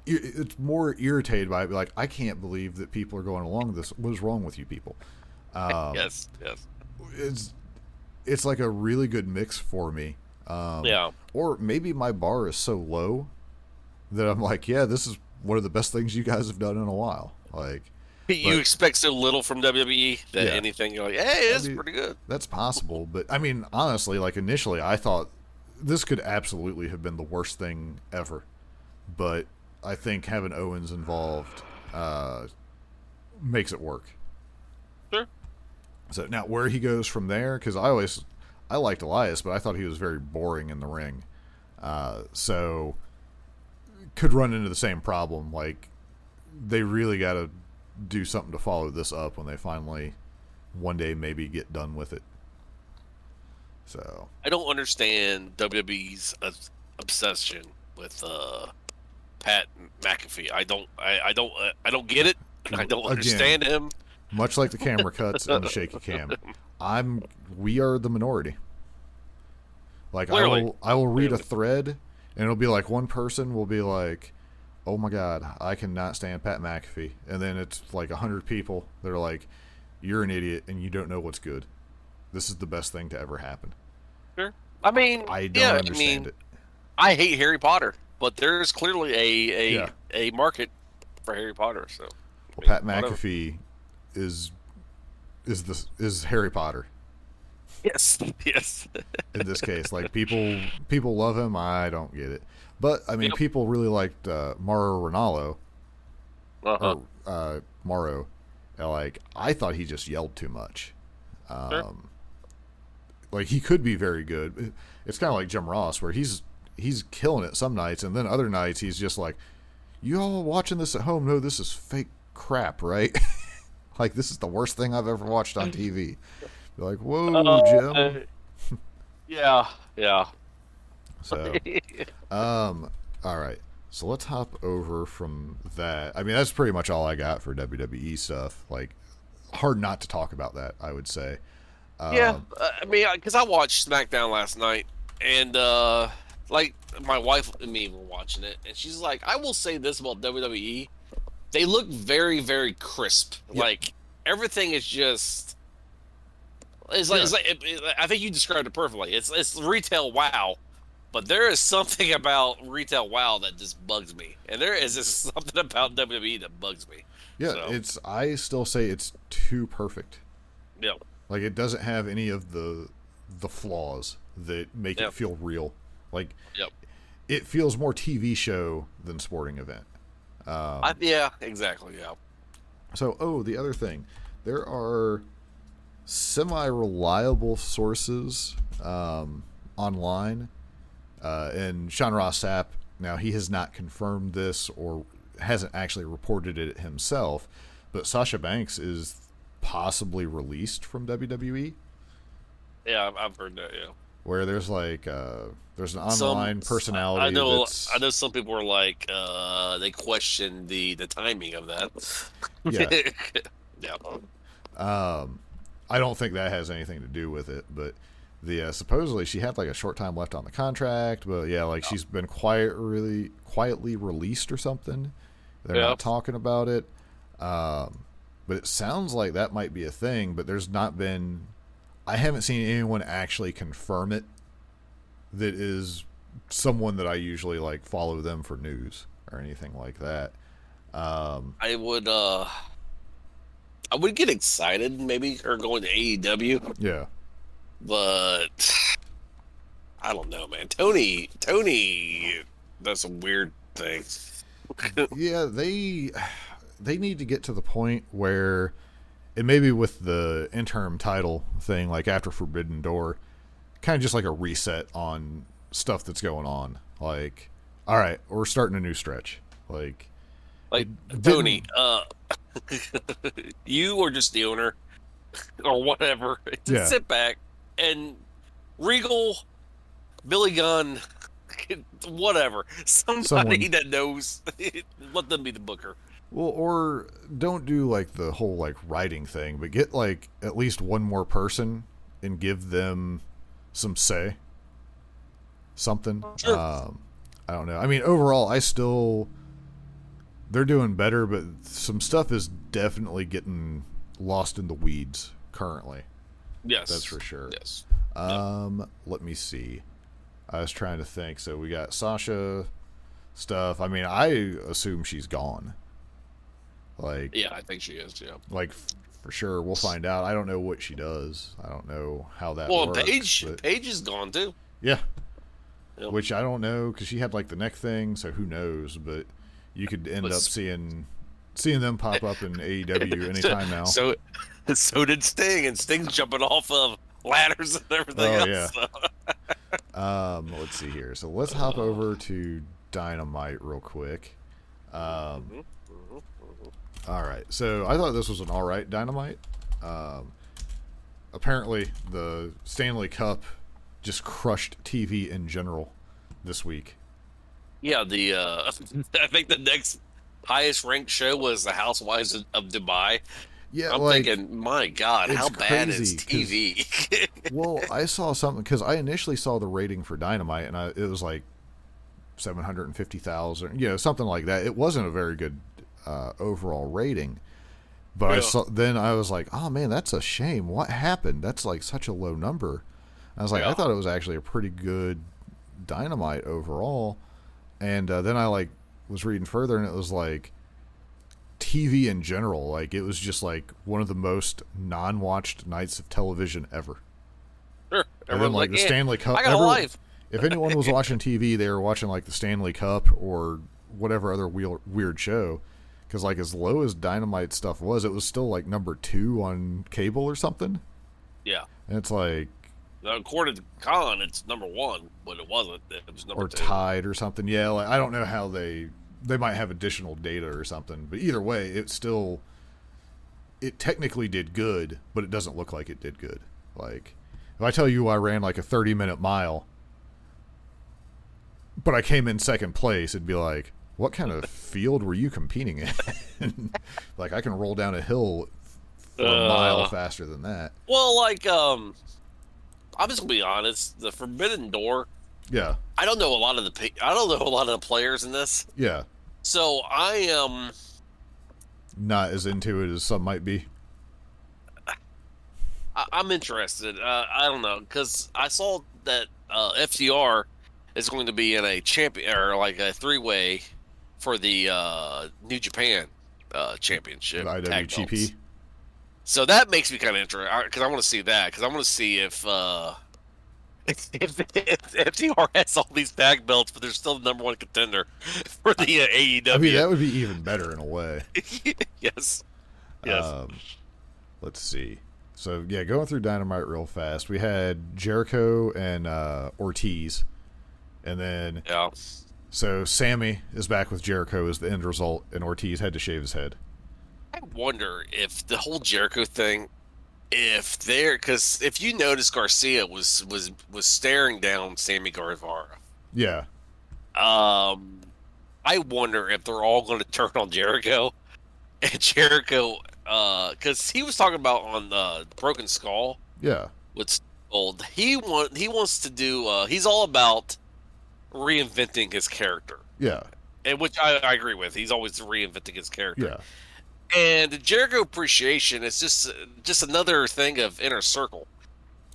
it's more irritated by it. I can't believe that people are going along with this. What is wrong with you people? Yes. It's a really good mix for me. Or maybe my bar is so low that I'm this is one of the best things you guys have done in a while. You expect so little from WWE that anything you're hey, it's pretty good. That's possible, but I mean, honestly, initially I thought this could absolutely have been the worst thing ever. But I think having Owens involved makes it work. Sure. So now where he goes from there, because I liked Elias, but I thought he was very boring in the ring. So could run into the same problem. Like, they really got to do something to follow this up when they finally one day maybe get done with it. So I don't understand WWE's obsession with Pat McAfee. I don't get it. I don't understand him. Much like the camera cuts and the shaky cam, we are the minority. Like, Clearly. I will read a thread, and it'll be like one person will be like, "Oh my God, I cannot stand Pat McAfee," and then it's like 100 people that are like, "You're an idiot and you don't know what's good. This is the best thing to ever happen." Sure. I mean, I don't understand it. I hate Harry Potter, but there's clearly a market for Harry Potter. So, Well, Pat McAfee is Harry Potter. Yes, yes. In this case, like, people love him. I don't get it, but I mean, people really liked Mauro Ranallo. Or Mauro. Like, I thought he just yelled too much. Sure. Like, he could be very good. It's kind of like Jim Ross, where he's killing it some nights, and then other nights he's just like, "You all watching this at home know this is fake crap, right?" Like, this is the worst thing I've ever watched on TV. You're like, "Whoa, Jim." Yeah. So, all right. So let's hop over from that. I mean, that's pretty much all I got for WWE stuff. Like, hard not to talk about that, I would say. I mean, because I watched SmackDown last night, and like, my wife and me were watching it, and she's like, "I will say this about WWE: they look very, very crisp. Yep. Like, everything is just." It's like I think you described it perfectly. It's retail wow, but there is something about retail wow that just bugs me, and there is just something about WWE that bugs me. Yeah, I still say it's too perfect. Yeah. Like, it doesn't have any of the flaws that make it feel real. Like, it feels more TV show than sporting event. Yeah, exactly. Yeah. So, the other thing, there are semi-reliable sources online, and Sean Ross Sapp, now he has not confirmed this or hasn't actually reported it himself, but Sasha Banks is possibly released from WWE. Yeah, I've heard that. Yeah, where there's like there's an online personality. I know some people are like they question the timing of that. Yeah. Yeah. I don't think that has anything to do with it, but supposedly she had like a short time left on the contract, but she's been quietly released or something. They're not talking about it. But it sounds like that might be a thing, but I haven't seen anyone actually confirm it that is someone that I usually like follow them for news or anything like that. I would get excited maybe her going to AEW. Yeah. But I don't know, man. Tony does some weird things. Yeah, they need to get to the point where, and maybe with the interim title thing, like after Forbidden Door, kind of just like a reset on stuff that's going on. Like, all right, we're starting a new stretch. Like Tony, you or just the owner or whatever, just sit back and Regal, Billy Gunn, whatever, somebody that knows, let them be the booker. Well, or don't do like the whole like writing thing, but get like at least one more person and give them some say. Something. Sure. I don't know. I mean, overall, they're doing better, but some stuff is definitely getting lost in the weeds currently. Yes. That's for sure. Yes. Let me see. I was trying to think. So we got Sasha stuff. I mean, I assume she's gone. Like, yeah, I think she is. Yeah, like for sure. We'll find out. I don't know what she does. I don't know how that well, works. Paige is gone too. Yeah, yep. Which I don't know because she had like the neck thing. So who knows? But you could end up seeing seeing them pop up in AEW anytime now. So did Sting, and Sting's jumping off of ladders and everything else. Yeah. So. Let's see here. So let's hop over to Dynamite real quick. All right. So I thought this was an all right Dynamite. Apparently, the Stanley Cup just crushed TV in general this week. Yeah, I think the next highest ranked show was the Housewives of Dubai. Yeah, I'm thinking, my God, how bad is crazy, TV? Well, I saw something because I initially saw the rating for Dynamite, and it was like 750,000, something like that. It wasn't a very good overall rating, but then I was like, oh man, that's a shame. What happened? That's like such a low number. I was like, I thought it was actually a pretty good Dynamite overall, and then I was reading further, and it was like TV in general, like it was just like one of the most non-watched nights of television ever. Sure. And then the Stanley Cup. I got a life. If anyone was watching TV, they were watching like the Stanley Cup or whatever other weird show. Because like as low as Dynamite stuff was, it was still like number 2 on cable or something. Yeah. And it's like, according to Khan, it's number 1, but it wasn't. It was number 2. Tied or something. Yeah, like I don't know how they might have additional data or something, but either way, it technically did good, but it doesn't look like it did good. Like if I tell you I ran like a 30-minute mile, but I came in second place, it'd be like, what kind of field were you competing in? Like I can roll down a hill for a mile faster than that. Well, like I'm just gonna be honest, the Forbidden Door. Yeah. I don't know a lot of the players in this. Yeah. So I am not as into it as some might be. I'm interested. I don't know, because I saw that FTR is going to be in a champion or like a 3-way for the New Japan Championship. The IWGP. So that makes me kind of interested because I want to see that, because I want to see if FTR has all these tag belts, but they're still the number 1 contender for the AEW. I mean, that would be even better in a way. Yes. Let's see. So, yeah, going through Dynamite real fast, we had Jericho and Ortiz. And then, so Sammy is back with Jericho as the end result, and Ortiz had to shave his head. I wonder if the whole Jericho thing, because if you notice, Garcia was staring down Sammy Guevara. Yeah. I wonder if they're all going to turn on Jericho, and Jericho, because he was talking about on the Broken Skull. Yeah. What's old? He wants to do. He's all about reinventing his character. Yeah. And which I agree with. He's always reinventing his character. Yeah. And the Jericho appreciation is just another thing of Inner Circle.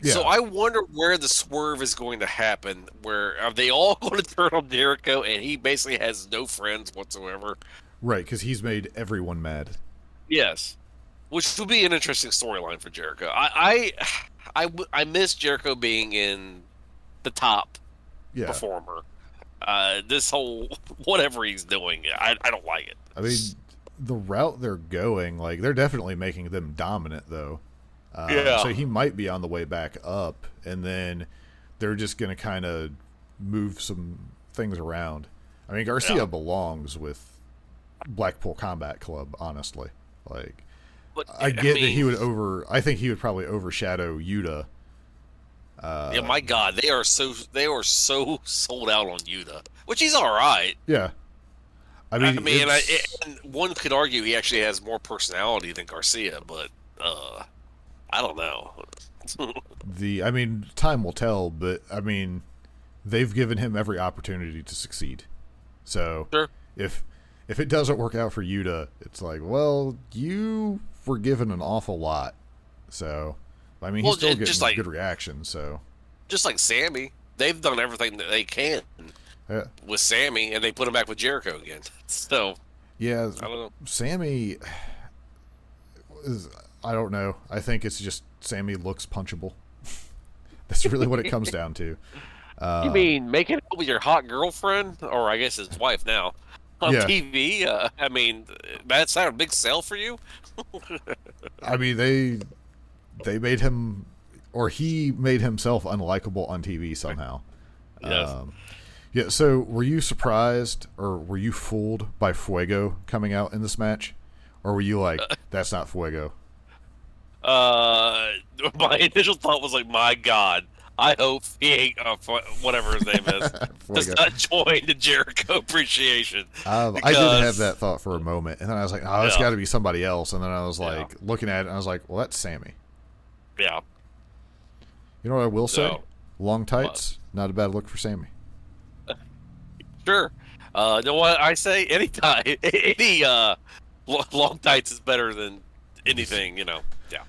Yeah. So I wonder where the swerve is going to happen. Where are they all going to turn on Jericho, and he basically has no friends whatsoever? Right, because he's made everyone mad. Yes, which would be an interesting storyline for Jericho. I miss Jericho being in the top performer. This whole whatever he's doing, I don't like it. I mean, the route they're going, like they're definitely making them dominant, though. So he might be on the way back up, and then they're just going to kind of move some things around. I mean, Garcia belongs with Blackpool Combat Club, honestly. Like, but, I get that he would I think he would probably overshadow Yuta. Yeah, my God, they are so sold out on Yuta, which he's all right. Yeah. I mean, and one could argue he actually has more personality than Garcia, but I don't know. I mean, time will tell, but I mean, they've given him every opportunity to succeed. So sure. if it doesn't work out for Yuta, it's like, well, you were given an awful lot. So, I mean, he's still getting good reactions. So, just like Sammy, they've done everything that they can with Sammy, and they put him back with Jericho again. So, yeah, I don't know. Sammy I don't know. I think it's just Sammy looks punchable. That's really what it comes down to. You mean making out with your hot girlfriend, or I guess his wife now? on Yeah. TV. I mean, that's not a big sell for you. I mean, they made him, or he made himself unlikable on TV somehow. Yes. Yeah, so were you surprised or were you fooled by Fuego coming out in this match? Or were you like, that's not Fuego? My initial thought was like, my God, I hope he ain't whatever his name is does Fuego. not join the Jericho Appreciation. I did Because- have that thought for a moment, and then I was like, oh, it's Yeah. got to be somebody else. And then I was Yeah. like, looking at it, and I was like, well, that's Sammy. Yeah. You know what I will say? So- Long tights, not a bad look for Sammy. Sure. You know what I say? Anytime, any long tights is better than anything. You know. Yeah.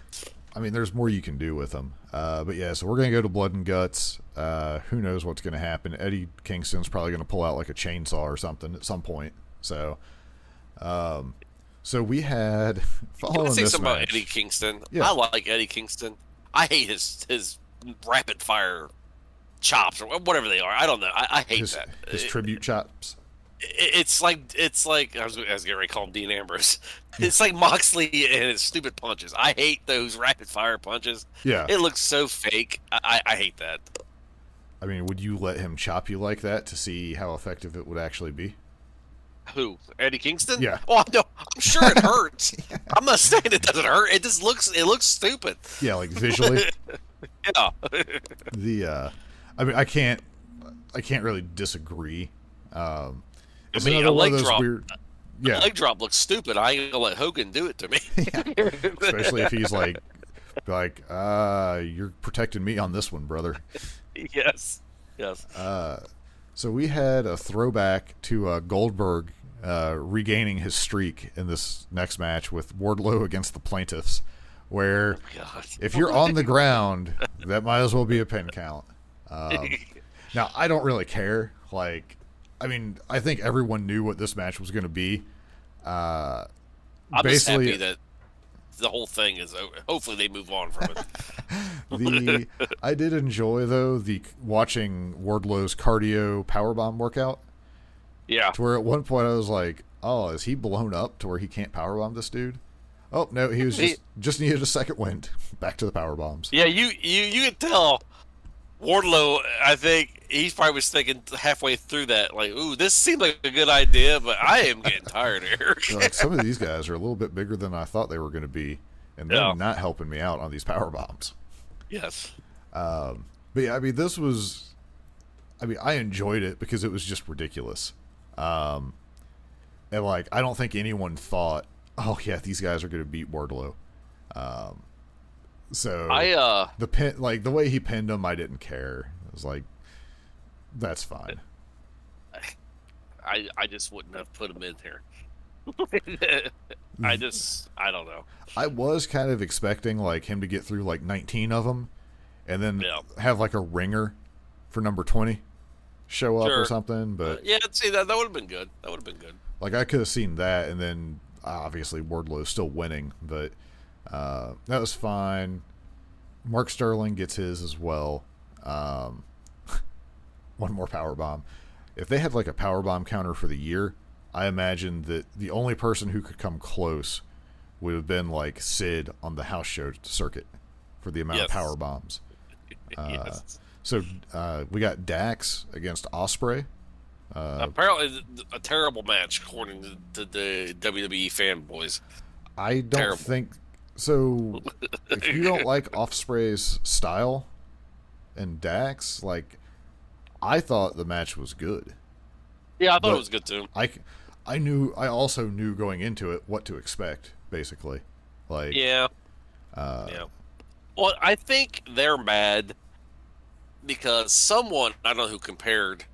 I mean, there's more you can do with them. But yeah, so we're going to go to Blood and Guts. Who knows what's going to happen? Eddie Kingston's probably going to pull out like a chainsaw or something at some point. So, so we had Can I following say this something about match. Eddie Kingston? Yeah. I like Eddie Kingston. I hate his rapid fire chops or whatever they are. I don't know. I hate his, that. his tribute chops. It's like I was getting ready to call him Dean Ambrose. It's like Moxley and his stupid punches. I hate those rapid fire punches. Yeah. It looks so fake. I hate that. I mean, would you let him chop you like that to see how effective it would actually be? Who? Eddie Kingston? Yeah. Oh no, I'm sure it hurts. I'm not saying it doesn't hurt. It just looks stupid. Yeah, like visually. Yeah. I mean, I can't really disagree. It's I mean, another a one of leg those drop. weird. Yeah, Leg drop looks stupid. I ain't gonna let Hogan do it to me. especially if he's like, you're protecting me on this one, brother. Yes. Yes. So we had a throwback to Goldberg regaining his streak in this next match with Wardlow against the Plaintiffs, where God. if you're on the ground, that might as well be a pin count. Now, I don't really care. Like, I mean, I think everyone knew what this match was going to be. I'm just basically, happy that the whole thing is over. Hopefully they move on from it. I did enjoy though the watching Wardlow's cardio powerbomb workout. Yeah. To where at one point I was like, "Oh, is he blown up to where he can't powerbomb this dude?" Oh no, he was just needed a second wind. Back to the powerbombs. Yeah, you can tell Wardlow, I think he probably was thinking halfway through that, like, ooh, this seemed like a good idea, but I am getting tired here. Like, some of these guys are a little bit bigger than I thought they were going to be, and they're Yeah. not helping me out on these powerbombs. Yes. But yeah, I mean, I enjoyed it because it was just ridiculous. And like, I don't think anyone thought, oh yeah, these guys are going to beat Wardlow. So the pin, like the way he pinned him, I didn't care. It was like, that's fine. I just wouldn't have put him in here. I don't know. I was kind of expecting like him to get through like 19 of them, and then Yeah. have like a ringer for number 20 show up or Sure. something. But Yeah, see that would have been good. That would have been good. like I could have seen that, and then obviously Wardlow's still winning, but that was fine. Mark Sterling gets his as well. One more power bomb. If they had like a power bomb counter for the year, I imagine that the only person who could come close would have been like Sid on the house show circuit for the amount of Yes. power bombs. Yes. So we got Dax against Osprey. Apparently, a terrible match according to the WWE fanboys. I don't Terrible. think so. If you don't like Osprey's style and Dax, like, I thought the match was good. Yeah, I thought But it was good too. I also knew going into it what to expect, basically. Like, Yeah. Yeah. Well, I think they're mad because someone, I don't know who compared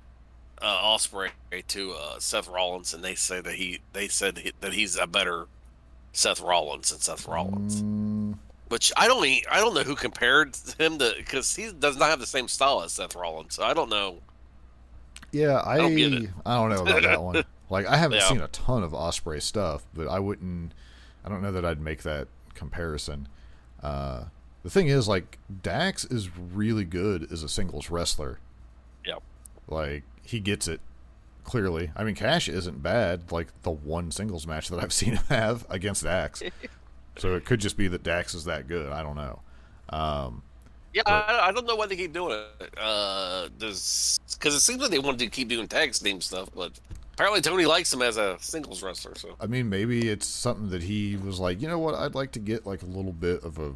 Osprey to Seth Rollins, and they say that they said that he's a better Seth Rollins than Seth Rollins. Which I don't know who compared him to, because he does not have the same style as Seth Rollins. So I don't know. yeah, I don't get it. don't know about that one. Like, I haven't Yeah. seen a ton of Osprey stuff, but I don't know that I'd make that comparison. The thing is, like, Dax is really good as a singles wrestler. Yeah. Like, he gets it clearly. I mean, Cash isn't bad, like the one singles match that I've seen him have against Dax. So it could just be that Dax is that good. I don't know. I don't know why they keep doing it. Because it seems like they wanted to keep doing tag team stuff, but apparently Tony likes him as a singles wrestler. So I mean, maybe it's something that he was like, you know what, I'd like to get like a little bit of a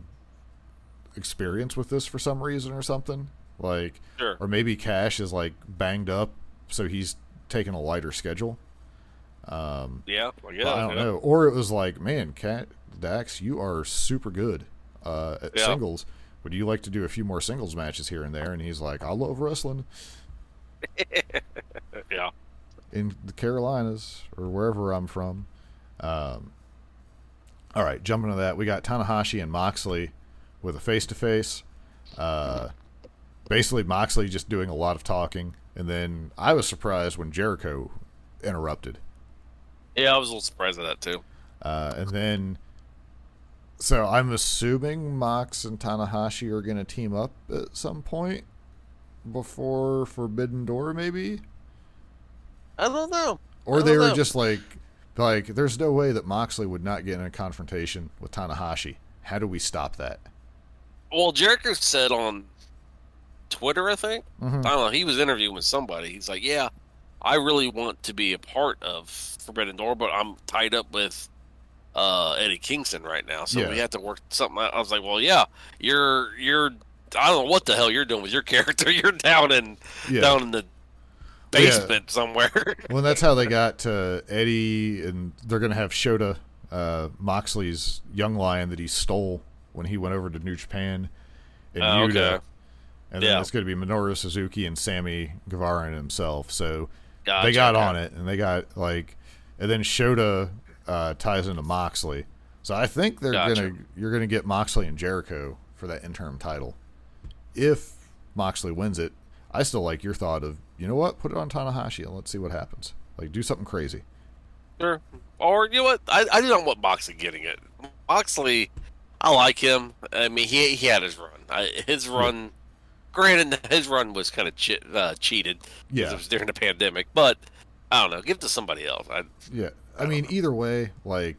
experience with this for some reason or something. Like, sure. Or maybe Cash is like banged up, so he's taking a lighter schedule. I don't know. Or it was like, man, Dax, you are super good at singles. Would you like to do a few more singles matches here and there? And he's like, I love wrestling. Yeah. In the Carolinas or wherever I'm from. All right, jumping to that, we got Tanahashi and Moxley with a face-to-face. Basically, Moxley just doing a lot of talking, and then I was surprised when Jericho interrupted. Yeah, I was a little surprised at that too. And then, so I'm assuming Mox and Tanahashi are going to team up at some point before Forbidden Door, maybe? I don't know. Or they were just like, there's no way that Moxley would not get in a confrontation with Tanahashi. How do we stop that? Well, Jericho said on Twitter, I think, Mm-hmm. I don't know, he was interviewing with somebody. He's like, yeah, I really want to be a part of Forbidden Door, but I'm tied up with Eddie Kingston right now, so we have to work something out. I was like, well, yeah, you're I don't know what the hell you're doing with your character. You're down in the basement somewhere. Well, that's how they got to Eddie, and they're going to have Shota, Moxley's young lion that he stole when he went over to New Japan, and Yuta. Okay. And then it's going to be Minoru Suzuki and Sammy Guevara and himself. So they got on it, and they got and then Shota ties into Moxley. So I think you're gonna get Moxley and Jericho for that interim title. If Moxley wins it, I still like your thought of, you know what, put it on Tanahashi and let's see what happens. Like, do something crazy. Sure. Or, you know what, I do not want Moxley getting it. Moxley, I like him. I mean, he had his run. His run, granted, his run was kind of cheated. Yeah. It was during the pandemic, but I don't know. Give it to somebody else. I mean, either way, like,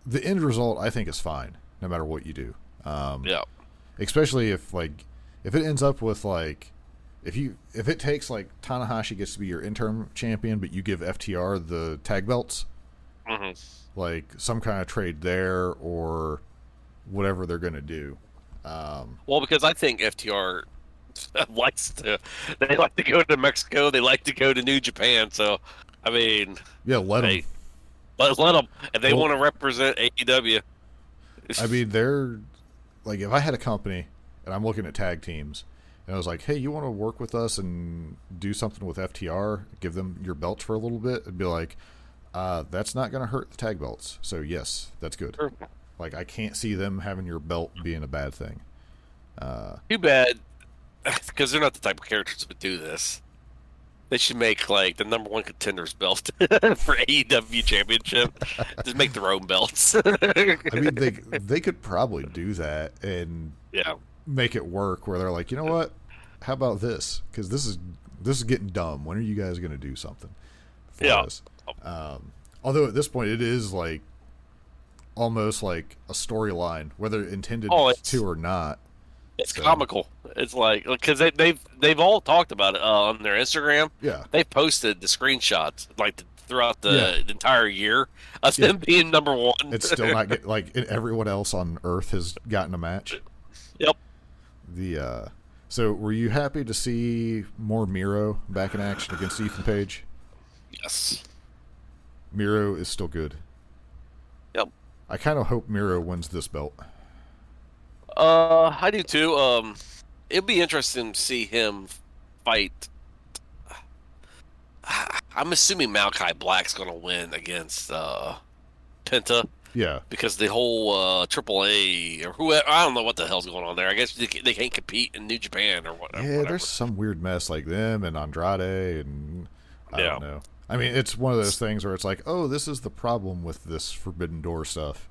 the end result, I think, is fine, no matter what you do. Especially if it ends up with, like, if it takes, like, Tanahashi gets to be your interim champion, but you give FTR the tag belts, like, some kind of trade there or whatever they're going to do. Well, because I think FTR they like to go to Mexico, they like to go to New Japan, so, I mean... Yeah, let them. Let them. If they want to represent AEW. I mean, they're... Like, if I had a company, and I'm looking at tag teams, and I was like, hey, you want to work with us and do something with FTR, give them your belts for a little bit, it'd be like, that's not going to hurt the tag belts. So, yes, that's good. Sure. Like, I can't see them having your belt being a bad thing. Too bad, because they're not the type of characters that would do this. They should make, like, the number one contenders belt for AEW Championship. Just make their own belts. I mean, they could probably do that and make it work where they're like, you know what? How about this? Because this is getting dumb. When are you guys going to do something for this? Although at this point it is like almost like a storyline, whether intended to or not. It's comical. It's like, because they've all talked about it on their Instagram. Yeah, they've posted the screenshots like throughout the entire year of them being number one. It's still not get, like everyone else on Earth has gotten a match. Yep. So were you happy to see more Miro back in action against Ethan Page? Yes. Miro is still good. Yep. I kind of hope Miro wins this belt. I do too. It'd be interesting to see him fight. I'm assuming Malachi Black's going to win against Penta. Yeah. Because the whole AAA or whoever, I don't know what the hell's going on there. I guess they can't compete in New Japan or whatever. Yeah, there's some weird mess like them and Andrade and I don't know. I mean, it's one of those things where it's like, oh, this is the problem with this Forbidden Door stuff.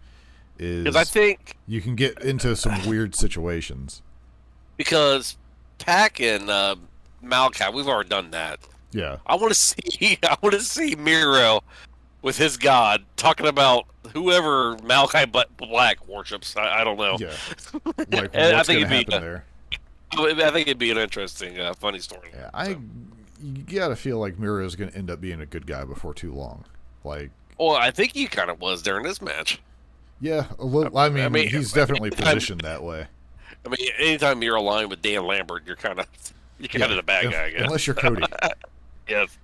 Is I think you can get into some weird situations. Because Pac and Malachi, we've already done that. Yeah. I want to see. I want to see Miro with his god talking about whoever Malachi Black worships. I don't know. Yeah. Like, And I what's think going to it'd be happen there? I think it'd be an interesting, funny story. Yeah, you gotta feel like Miro is going to end up being a good guy before too long. Like, Well, I think he kind of was during this match. yeah, a little, I mean, he's definitely positioned that way. I mean, anytime you're aligned with Dan Lambert, you're kind of the bad guy, I guess. Unless you're Cody. Yes.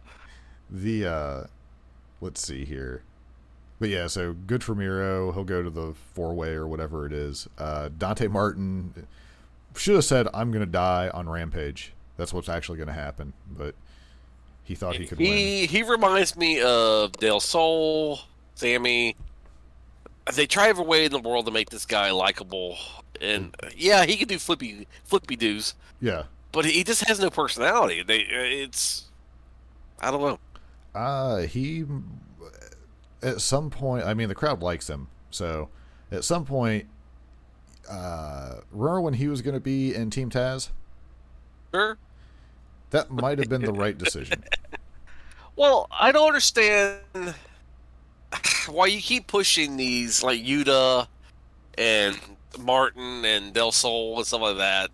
Let's see here. But yeah, so good for Miro. He'll go to the 4-way or whatever it is. Dante Martin should have said, "I'm going to die on Rampage." That's what's actually going to happen. But he thought he could win. He reminds me of Del Sol, Sammy. They try every way in the world to make this guy likable, and yeah, he can do flippy doos. Yeah. But he just has no personality. I don't know. He at some point, I mean, the crowd likes him. So at some point, remember when he was going to be in Team Taz? Sure. That might have been the right decision. Well, I don't understand why you keep pushing these like Yuta and Martin and Del Sol and stuff like that,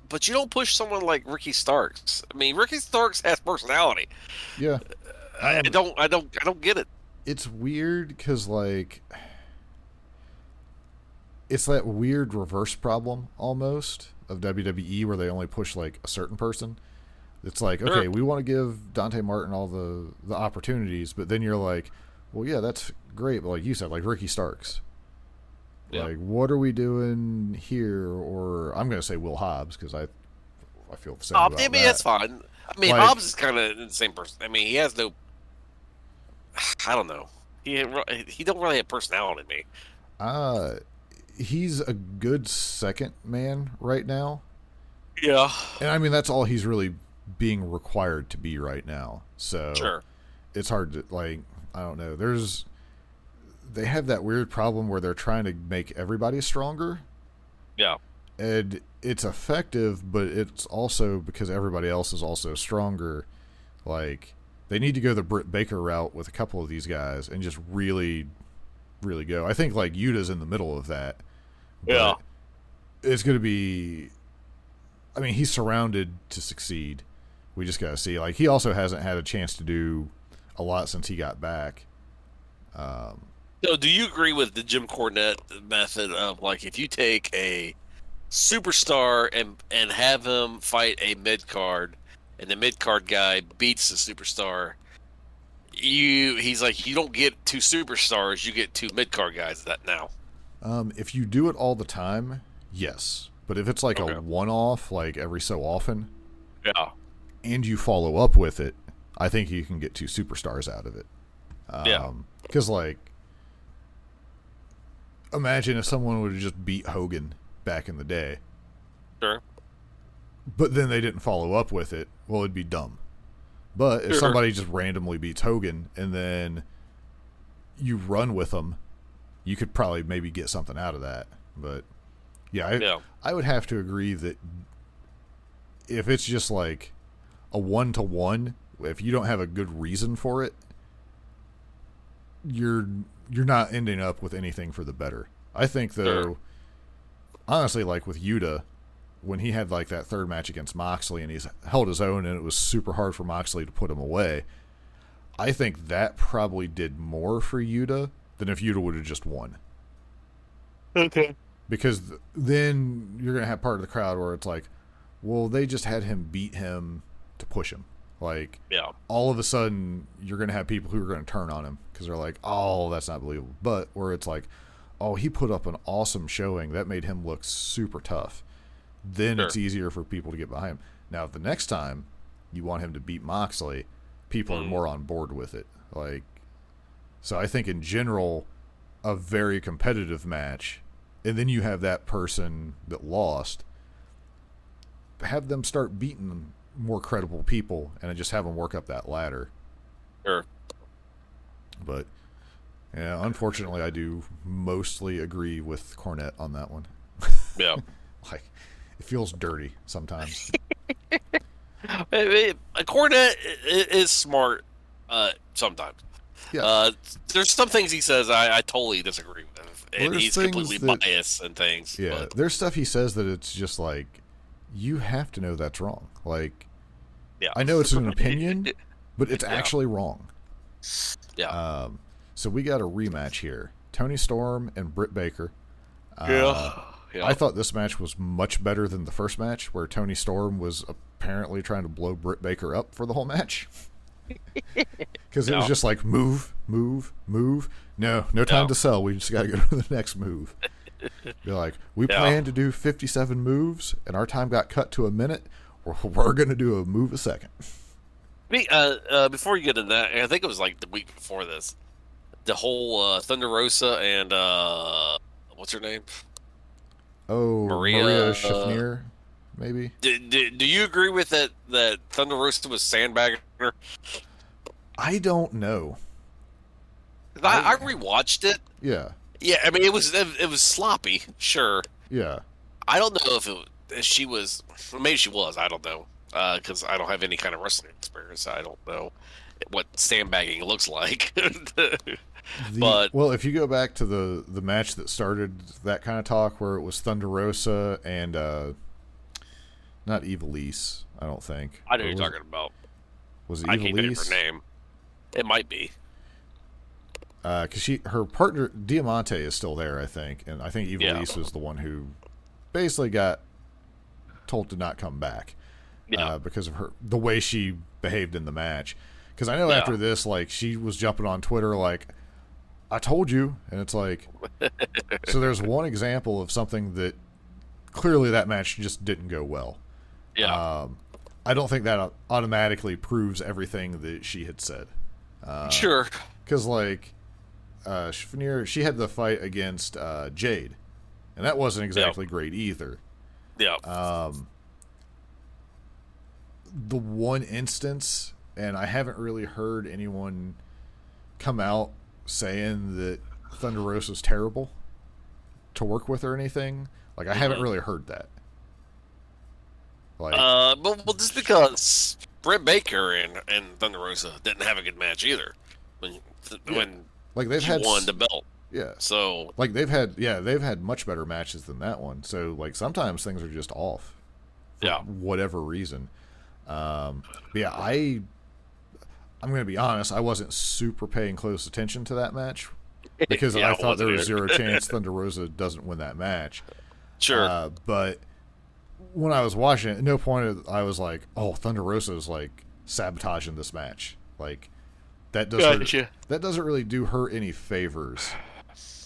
but you don't push someone like Ricky Starks. I mean, Ricky Starks has personality. Yeah. I don't get it. It's weird because, like, it's that weird reverse problem almost of WWE where they only push like a certain person. It's like, okay, we want to give Dante Martin all the opportunities, but then you're like, well, yeah, that's great, but like you said, like Ricky Starks. Yeah. Like, what are we doing here? Or I'm going to say Will Hobbs because I feel the same about I mean, that. that's fine. I mean, Like, Hobbs is kind of the same person. I mean, he has no. I don't know. He don't really have personality to me. He's a good second man right now. Yeah. And I mean, that's all he's really being required to be right now. So Sure. it's hard to, like, I don't know. They have that weird problem where they're trying to make everybody stronger. Yeah. And it's effective, but it's also because everybody else is also stronger. Like, they need to go the Britt Baker route with a couple of these guys and just really, really go. I think, like, Yuta's in the middle of that. Yeah. It's going to be... I mean, he's surrounded to succeed. We just got to see. Like, he also hasn't had a chance to do a lot since he got back. So, do you agree with the Jim Cornette method of, like, if you take a superstar and have him fight a mid-card, and the mid-card guy beats the superstar, he's like, you don't get two superstars, you get two mid-card guys that now. If you do it all the time, yes. But if it's like a one-off, like every so often, Yeah. and you follow up with it, I think you can get two superstars out of it. Yeah. Because, like, imagine if someone would have just beat Hogan back in the day, Sure. but then they didn't follow up with it. Well, it'd be dumb. But if Sure. somebody just randomly beats Hogan and then you run with them, you could probably maybe get something out of that. But yeah, I would have to agree that if it's just like a 1-to-1, if you don't have a good reason for it, you're not ending up with anything for the better. I think, though, honestly, like with Yuta, when he had like that third match against Moxley and he's held his own and it was super hard for Moxley to put him away, I think that probably did more for Yuta than if Yuta would have just won. Okay. Because then you're going to have part of the crowd where it's like, well, they just had him beat him to push him. Like, all of a sudden, you're going to have people who are going to turn on him because they're like, oh, that's not believable. But where it's like, oh, he put up an awesome showing. That made him look super tough. Then it's easier for people to get behind him. Now, if the next time you want him to beat Moxley, people are more on board with it. Like, so I think in general, a very competitive match, and then you have that person that lost, have them start beating more credible people and just have them work up that ladder. Sure. But yeah, unfortunately, I do mostly agree with Cornette on that one. Yeah. Like, it feels dirty sometimes. Cornette is smart sometimes. Yeah. There's some things he says I totally disagree with, and There's he's things completely that- biased and things. Yeah, but, there's stuff he says that it's just like, you have to know that's wrong. Like, yeah. I know it's an opinion, but it's actually wrong. Yeah. So we got a rematch here. Tony Storm and Britt Baker. Yeah. I thought this match was much better than the first match, where Tony Storm was apparently trying to blow Britt Baker up for the whole match. Because it was just like, move, move, move. No time to sell. We just got to go to the next move. Be like, we planned to do 57 moves, and our time got cut to a minute. We're going to do a move a second. Before you get into that, I think it was like the week before this, the whole Thunder Rosa and what's her name? Oh, Maria Shafir, maybe? Do you agree with that Thunder Rosa was sandbagging her? I don't know. I rewatched it. Yeah. Yeah, I mean it was sloppy, sure. Yeah. I don't know if she was. Well, maybe she was. I don't know because I don't have any kind of wrestling experience. I don't know what sandbagging looks like. But well, if you go back to the match that started that kind of talk, where it was Thunder Rosa and not Ivelisse, I don't think. I know what you're talking about. Was it I can't think of Ivelisse? her name. It might be. Because her partner Diamante is still there, I think, and I think Ivelisse was the one who basically got told to not come back because of the way she behaved in the match. Because I know after this, like, she was jumping on Twitter like, I told you, and it's like, so there's one example of something that clearly that match just didn't go well. Yeah. I don't think that automatically proves everything that she had said. Sure. Because, like, Shafir, she had the fight against Jade, and that wasn't exactly great either. Yeah. The one instance, and I haven't really heard anyone come out saying that Thunder Rosa's terrible to work with or anything. Like, I haven't really heard that. Like, well, just because Britt Baker and Thunder Rosa didn't have a good match either when like they've she had won the belt. Yeah. So Like, they've had much better matches than that one. So, like, sometimes things are just off for whatever reason. But yeah, I'm going to be honest, I wasn't super paying close attention to that match because I thought there was zero chance Thunder Rosa doesn't win that match. Sure. But when I was watching it, at no point I was like, oh, Thunder Rosa is, like, sabotaging this match. Like, that doesn't really do her any favors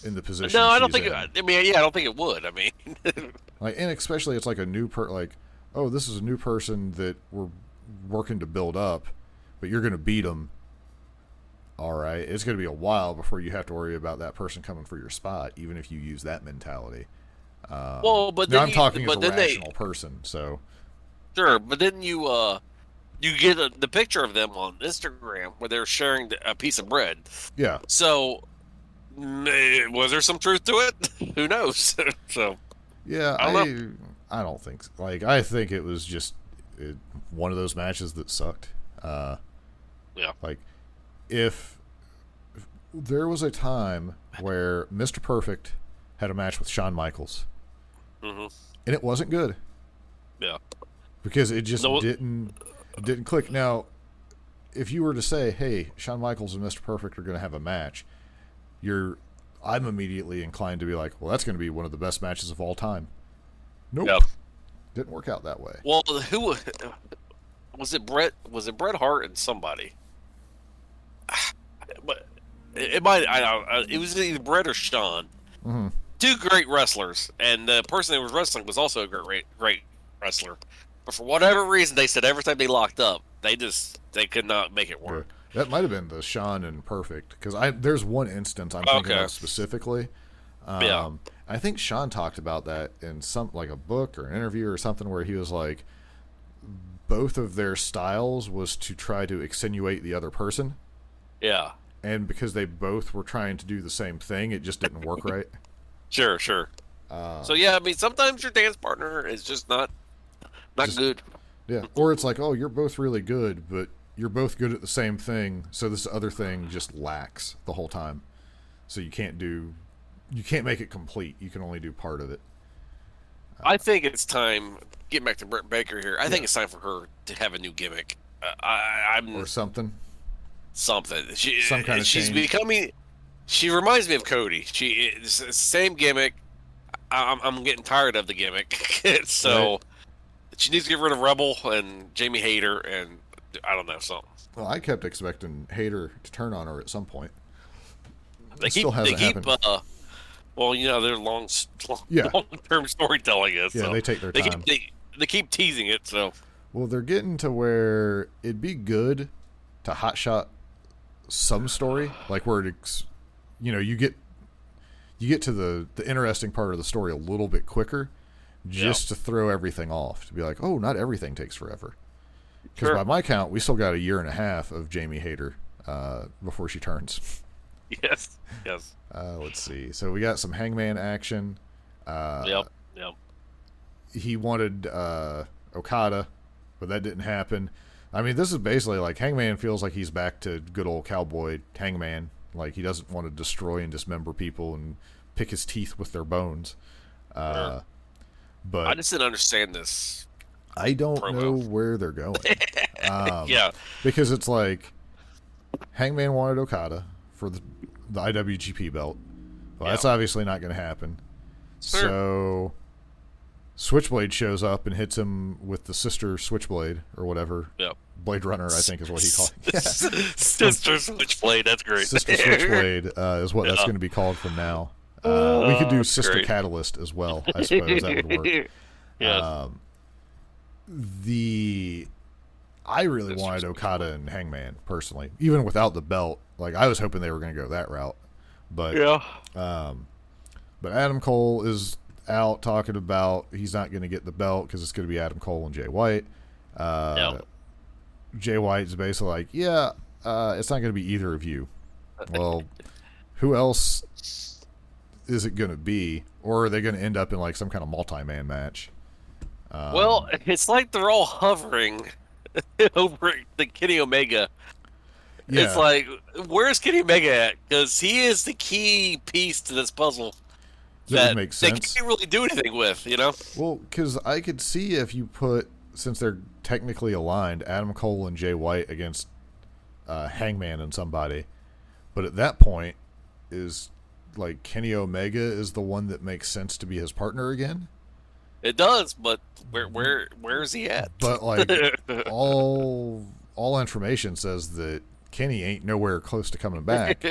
in the position. No, I don't she's think. in. I don't think it would. I mean, Like, and especially it's like a new like, oh, this is a new person that we're working to build up, but you're going to beat them. All right, it's going to be a while before you have to worry about that person coming for your spot, even if you use that mentality. well, but now then I'm talking as a then rational person, so sure, but then you get the picture of them on Instagram where they're sharing a piece of bread. yeah. So was there some truth to it? Who knows? So Yeah, I I don't think so. Like, I think it was just one of those matches that sucked. yeah. Like, if there was a time where Mr. Perfect had a match with Shawn Michaels, and it wasn't good Yeah. because it just didn't click. Now, if you were to say, "Hey, Shawn Michaels and Mr. Perfect are going to have a match," I'm immediately inclined to be like, "Well, that's going to be one of the best matches of all time." Nope, Yep. didn't work out that way. Well, who was it? Was it Bret Hart and somebody? But it might. I don't. It was either Bret or Shawn. Mm-hmm. Two great wrestlers, and the person that was wrestling was also a great wrestler. But for whatever reason, they said every time they locked up, they could not make it work. That might have been the Shawn and Perfect, because there's one instance I'm thinking of specifically. I think Shawn talked about that in some, like, a book or an interview or something, where he was like, both of their styles was to try to extenuate the other person. Yeah. And because they both were trying to do the same thing, it just didn't work right. Sure. So yeah, I mean, sometimes your dance partner is just not good. Yeah. Or it's like, oh, you're both really good, but you're both good at the same thing, so this other thing just lacks the whole time. So you can't make it complete. You can only do part of it. I think it's time. Getting back to Britt Baker here, I think it's time for her to have a new gimmick. Or something. Something. Some kind of she's change. becoming. She reminds me of Cody. It's the same gimmick. I'm getting tired of the gimmick. So Right. she needs to get rid of Rebel and Jamie Hayter and I don't know something. Well, I kept expecting Hayter to turn on her at some point. They still hasn't happened. Well, they're Yeah. long-term storytelling is. Yeah, so they take their time. They keep teasing it. So Well, they're getting to where it'd be good to hotshot some story, like where you get to the interesting part of the story a little bit quicker, just to throw everything off. To be like, oh, not everything takes forever. Because by my count, we still got a year and a half of Jamie Hayter before she turns. yes. Let's see. So we got some Hangman action. Yep. He wanted Okada, but that didn't happen. I mean, this is basically like Hangman feels like he's back to good old cowboy Hangman. Like he doesn't want to destroy and dismember people and pick his teeth with their bones. But I just didn't understand this. I don't promo. know where they're going. Yeah. Because it's like Hangman wanted Okada for the IWGP belt. Well, that's obviously not going to happen. Sure. So Switchblade shows up and hits him with the sister Switchblade or whatever. Yep. Blade Runner, I think, is what he called it. Sister Switchblade, that's great. Sister Switchblade is what that's going to be called from now. We could do Sister great. Catalyst as well, I suppose. That would work. Yes. I really wanted Okada and Hangman, personally. Even without the belt. Like, I was hoping they were going to go that route. But, but Adam Cole is out talking about he's not going to get the belt because it's going to be Adam Cole and Jay White. Jay White's basically like, it's not going to be either of you. Well, who else is it going to be? Or are they going to end up in like some kind of multi-man match? Well, it's like they're all hovering over the Kenny Omega. Yeah. It's like, where's Kenny Omega at? Because he is the key piece to this puzzle That would make sense. they can't really do anything with, Well, because I could see if you put, since they're technically aligned, Adam Cole and Jay White against Hangman and somebody. But at that point, is like Kenny Omega is the one that makes sense to be his partner again? It does, but where is he at? But like all information says that Kenny ain't nowhere close to coming back,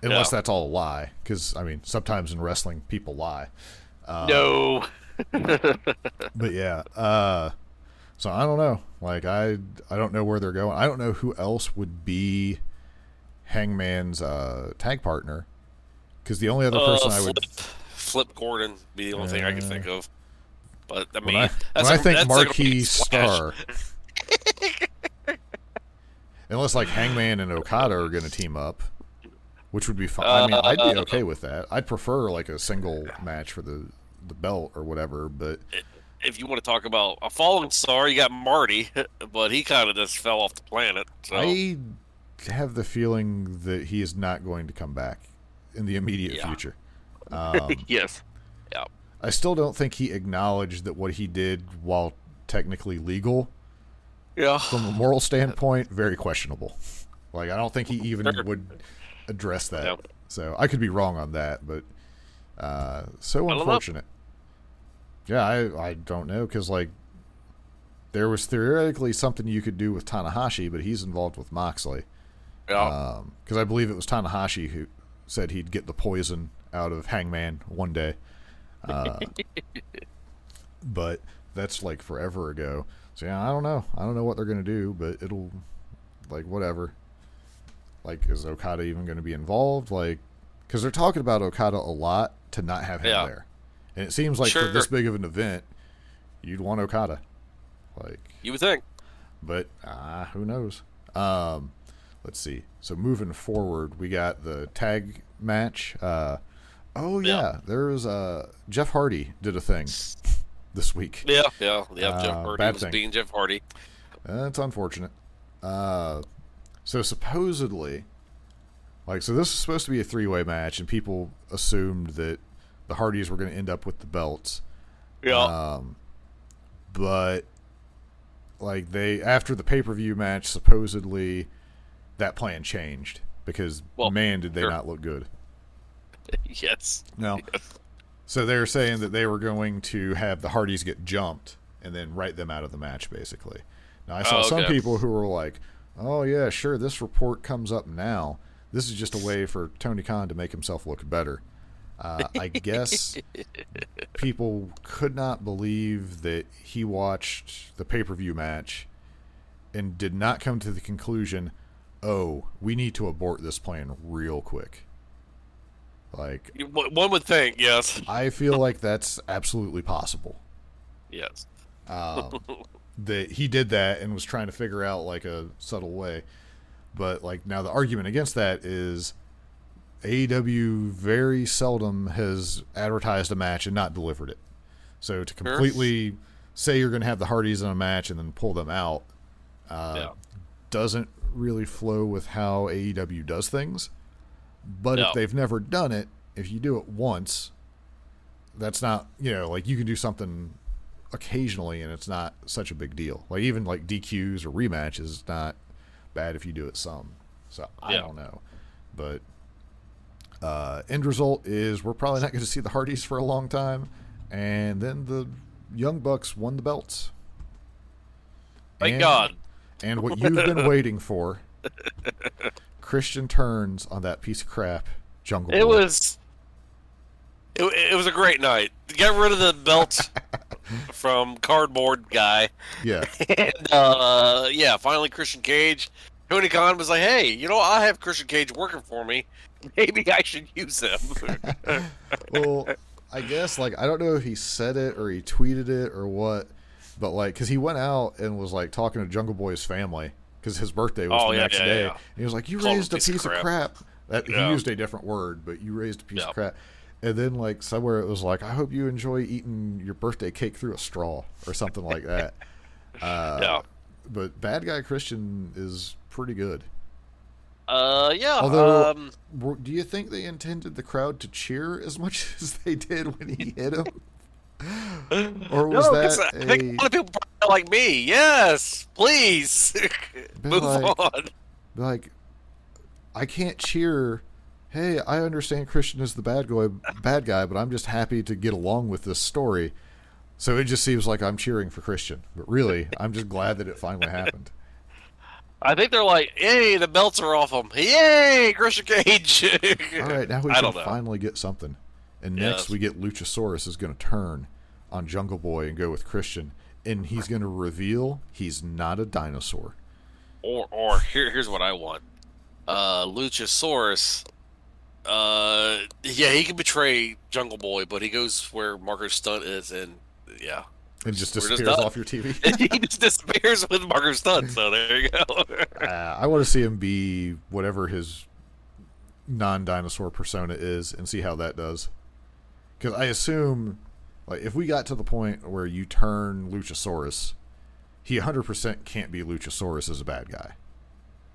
unless that's all a lie. Because I mean, sometimes in wrestling, people lie. No. But yeah, so I don't know. Like I don't know where they're going. I don't know who else would be Hangman's tag partner. Because the only other person I would Flip Gordon be the only thing I can think of. But I mean, when I think Marquee Star, unless like Hangman and Okada are going to team up, which would be fun. I mean, I'd be okay with that. I'd prefer like a single match for the belt or whatever. But if you want to talk about a falling star, you got Marty, but he kind of just fell off the planet. So. I have the feeling that he is not going to come back in the immediate future. Yes. Yeah. I still don't think he acknowledged that what he did, while technically legal, from a moral standpoint, very questionable. Like, I don't think he even would address that. Yep. So I could be wrong on that, but so unfortunate. Yeah, I don't know, because like there was theoretically something you could do with Tanahashi, but he's involved with Moxley. Yeah. Because I believe it was Tanahashi who said he'd get the poison out of Hangman one day. But that's like forever ago. So yeah, I don't know. I don't know what they're going to do, but it'll, like, whatever. Like, is Okada even going to be involved? Like, because they're talking about Okada a lot to not have him there. And it seems like for this big of an event, you'd want Okada. Like, you would think. But who knows? Let's see. So moving forward, we got the tag match. There was Jeff Hardy did a thing this week. Yeah. Jeff Hardy bad was thing. being Jeff Hardy. It's unfortunate. So supposedly, so this is supposed to be a 3-way match, and people assumed that the Hardys were going to end up with the belts. Yeah. But after the pay-per-view match, supposedly that plan changed because man, did they not look good. Yes. No. So they were saying that they were going to have the Hardys get jumped and then write them out of the match, basically. Now, I saw some people who were like, oh, yeah, sure, this report comes up now. This is just a way for Tony Khan to make himself look better. I guess people could not believe that he watched the pay-per-view match and did not come to the conclusion, oh, we need to abort this plan real quick. One would think, yes. I feel like that's absolutely possible. Yes. That he did that and was trying to figure out a subtle way. But now the argument against that is AEW very seldom has advertised a match and not delivered it. So to completely say you're going to have the Hardys in a match and then pull them out doesn't really flow with how AEW does things. But if they've never done it, if you do it once, that's not, you can do something occasionally and it's not such a big deal. Even DQs or rematches is not bad if you do it some. So I don't know. But end result is we're probably not going to see the Hardys for a long time. And then the Young Bucks won the belts. Thank God. And what you've been waiting for, Christian turns on that piece of crap, Jungle Boy. It was a great night. Get rid of the belt from Cardboard Guy. Yeah. And, finally Christian Cage. Tony Khan was like, hey, I have Christian Cage working for me. Maybe I should use him. Well, I guess, I don't know if he said it or he tweeted it or what, but, because he went out and was, talking to Jungle Boy's family because his birthday was the next day. Yeah. And he was like, you raised a piece of crap. He used a different word, but you raised a piece of crap. And then, somewhere it was I hope you enjoy eating your birthday cake through a straw or something like that. But Bad Guy Christian is pretty good. Yeah. Although, do you think they intended the crowd to cheer as much as they did when he hit him? Or was that I think a lot of people are like me. Yes, please. Move on. I can't cheer. Hey, I understand Christian is the bad guy, but I'm just happy to get along with this story. So it just seems like I'm cheering for Christian. But really, I'm just glad that it finally happened. I think they're like, yay, the belts are off him. Yay, Christian Cage. All right, now we can finally get something. And next we get Luchasaurus is going to turn on Jungle Boy and go with Christian. And he's going to reveal he's not a dinosaur. Or here's what I want. Luchasaurus, he can betray Jungle Boy, but he goes where Marco Stunt is, and and just disappears off your TV. He just disappears with Marco Stunt, so there you go. I want to see him be whatever his non-dinosaur persona is and see how that does. Because I assume, if we got to the point where you turn Luchasaurus, he 100% can't be Luchasaurus as a bad guy.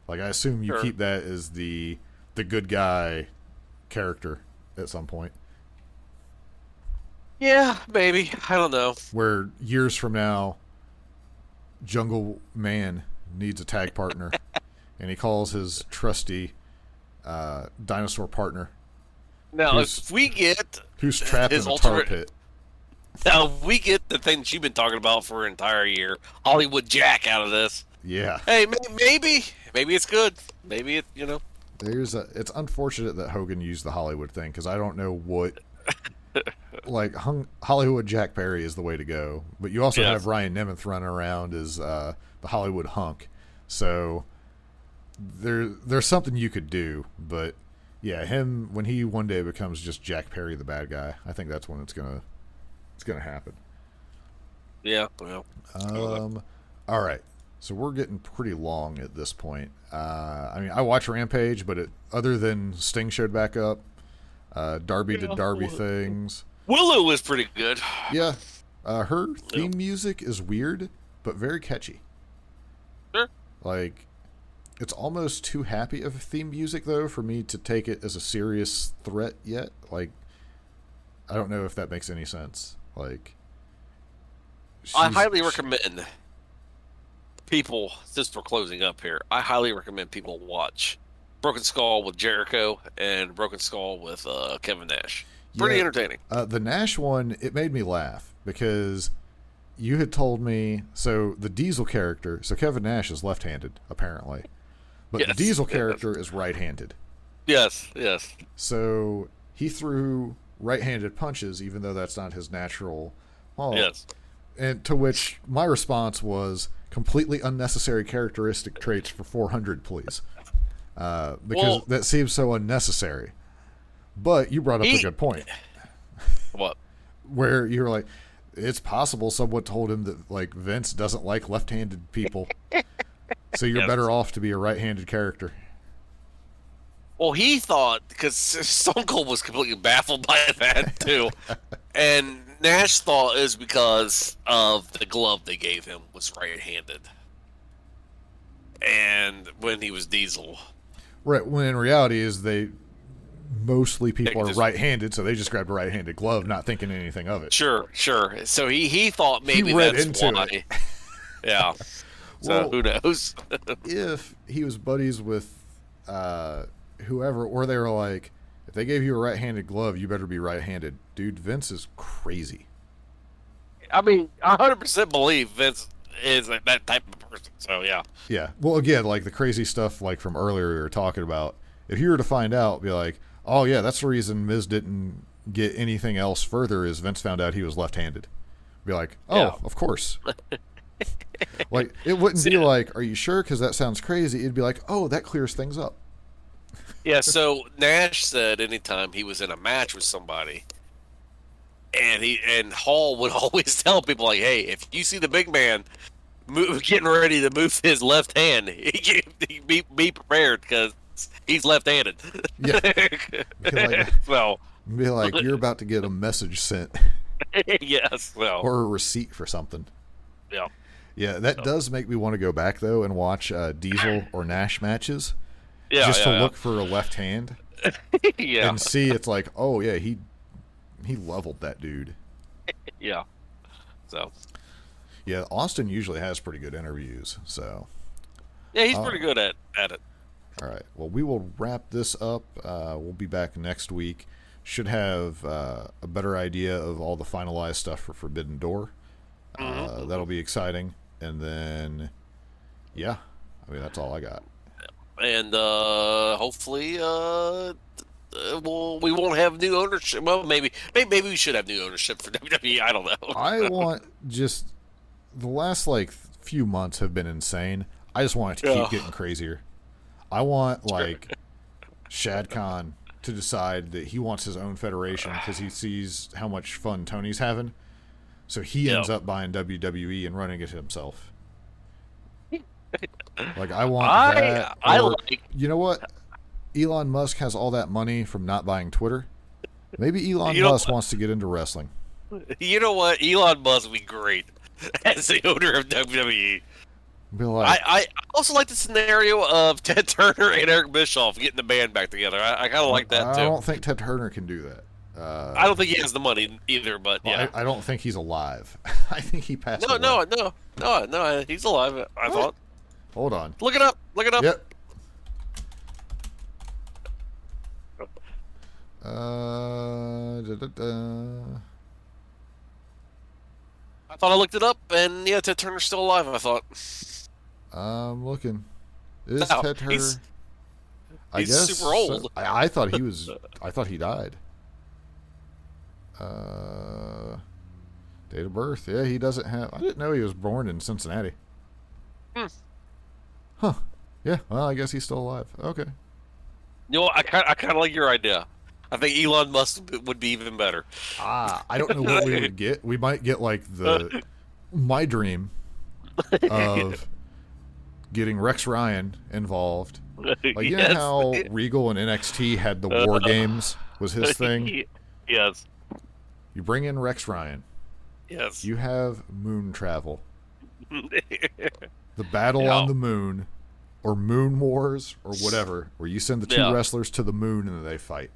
I assume you keep that as the good guy character at some point. Yeah, maybe. I don't know. Where years from now, Jungle Man needs a tag partner, and he calls his trusty dinosaur partner. Now, if we get who's trapped in a tar pit. Now, if we get the thing that you've been talking about for an entire year, Hollywood Jack out of this. Yeah. Hey, maybe it's good. Maybe it, It's unfortunate that Hogan used the Hollywood thing because I don't know what. Hollywood Jack Perry is the way to go, but you also have Ryan Nemeth running around as the Hollywood hunk. So there's something you could do, but him when he one day becomes just Jack Perry the bad guy, I think that's when it's gonna happen. Yeah. Well. All right. So we're getting pretty long at this point. I watch Rampage, but other than Sting showed back up, Darby did Darby things. Willow was pretty good. Yeah. Her theme music is weird, but very catchy. Sure. Like, it's almost too happy of theme music, though, for me to take it as a serious threat yet. Like, I don't know if that makes any sense. Like, I highly recommend people, since we're closing up here, I highly recommend people watch Broken Skull with Jericho and Broken Skull with Kevin Nash. Pretty entertaining. The Nash one, it made me laugh because you had told me, so the Diesel character, so Kevin Nash is left-handed, apparently. But the Diesel character is right-handed. Yes. So he threw right-handed punches, even though that's not his natural. Yes. And to which my response was completely unnecessary characteristic traits for 400, please. Because that seems so unnecessary. But you brought up a good point. What? Where you were like, it's possible someone told him that like Vince doesn't like left-handed people. So you're better off to be a right-handed character. Well, he thought, because Stone Cold was completely baffled by that, too. And Nash thought it was because of the glove they gave him was right-handed. And when he was Diesel. Right, when in reality is mostly people are right-handed, so they just grabbed a right-handed glove, not thinking anything of it. Sure. So he thought maybe he read that's into why. It. Yeah. So who knows? If he was buddies with whoever, or they were like, if they gave you a right-handed glove, you better be right-handed. Dude, Vince is crazy. I mean, I 100% believe Vince is that type of person. So yeah. Yeah. Well, again, like the crazy stuff like from earlier we were talking about, if you were to find out, be like, oh yeah, that's the reason Miz didn't get anything else further is Vince found out he was left-handed. Be like, oh, of course. Like, it wouldn't be like, are you sure? Because that sounds crazy. It'd be like, oh, that clears things up. Yeah, so Nash said anytime he was in a match with somebody, and Hall would always tell people like, hey, if you see the big man getting ready to move his left hand, be prepared because he's left-handed. Yeah. Be like, you're about to get a message sent. Yes, well. Or a receipt for something. Yeah. Yeah, that does make me want to go back, though, and watch Diesel or Nash matches. Yeah, just to look for a left hand. Yeah. And see it's like, oh, yeah, he leveled that dude. Yeah. So. Yeah, Austin usually has pretty good interviews, so. Yeah, he's pretty good at it. All right. Well, we will wrap this up. We'll be back next week. Should have a better idea of all the finalized stuff for Forbidden Door. That'll be exciting. And then, yeah, I mean, that's all I got. And hopefully, we won't have new ownership. Well, maybe we should have new ownership for WWE. I don't know. I want just the last few months have been insane. I just want it to keep getting crazier. I want Shad Khan to decide that he wants his own federation because he sees how much fun Tony's having. So he ends up buying WWE and running it himself. I want that. You know what? Elon Musk has all that money from not buying Twitter. Maybe Elon Musk wants to get into wrestling. You know what? Elon Musk would be great as the owner of WWE. I also like the scenario of Ted Turner and Eric Bischoff getting the band back together. I kind of like that, too. I don't think Ted Turner can do that. I don't think he has the money either, but yeah. I don't think he's alive. I think he passed away. No, he's alive, I thought. Hold on. Look it up. Yep. I thought I looked it up, and yeah, Ted Turner's still alive, I thought. I'm looking. Is Ted Turner? He's I guess super old. I thought he was. I thought he died. Date of birth. Yeah, he doesn't have. I didn't know he was born in Cincinnati. Huh. Yeah. Well, I guess he's still alive. Okay. You know, I kind of like your idea. I think Elon Musk would be even better. I don't know what we would get. We might get my dream of getting Rex Ryan involved. You know how Regal and NXT had the War Games was his thing? Yes. You bring in Rex Ryan. Yes. You have moon travel. The battle Yeah. on the moon, or Moon Wars, or whatever, where you send the two Yeah. wrestlers to the moon and then they fight.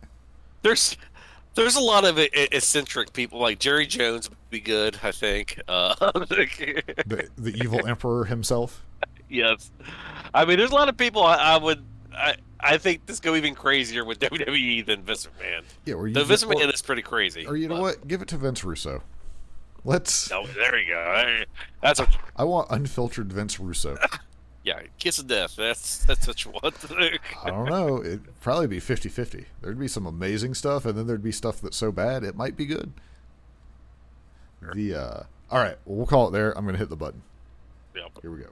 There's a lot of eccentric people, like Jerry Jones would be good, I think. The evil emperor himself. Yes. I mean, there's a lot of people I think this go even crazier with WWE than Vince McMahon. Yeah, or you The Vince McMahon is pretty crazy. Or you know what? Give it to Vince Russo. Let's. Oh, there you go. That's I want unfiltered Vince Russo. yeah, kiss of death. That's what you want. I don't know. It'd probably be 50-50. There'd be some amazing stuff, and then there'd be stuff that's so bad it might be good. All right, well, we'll call it there. I'm gonna hit the button. Yep. Here we go.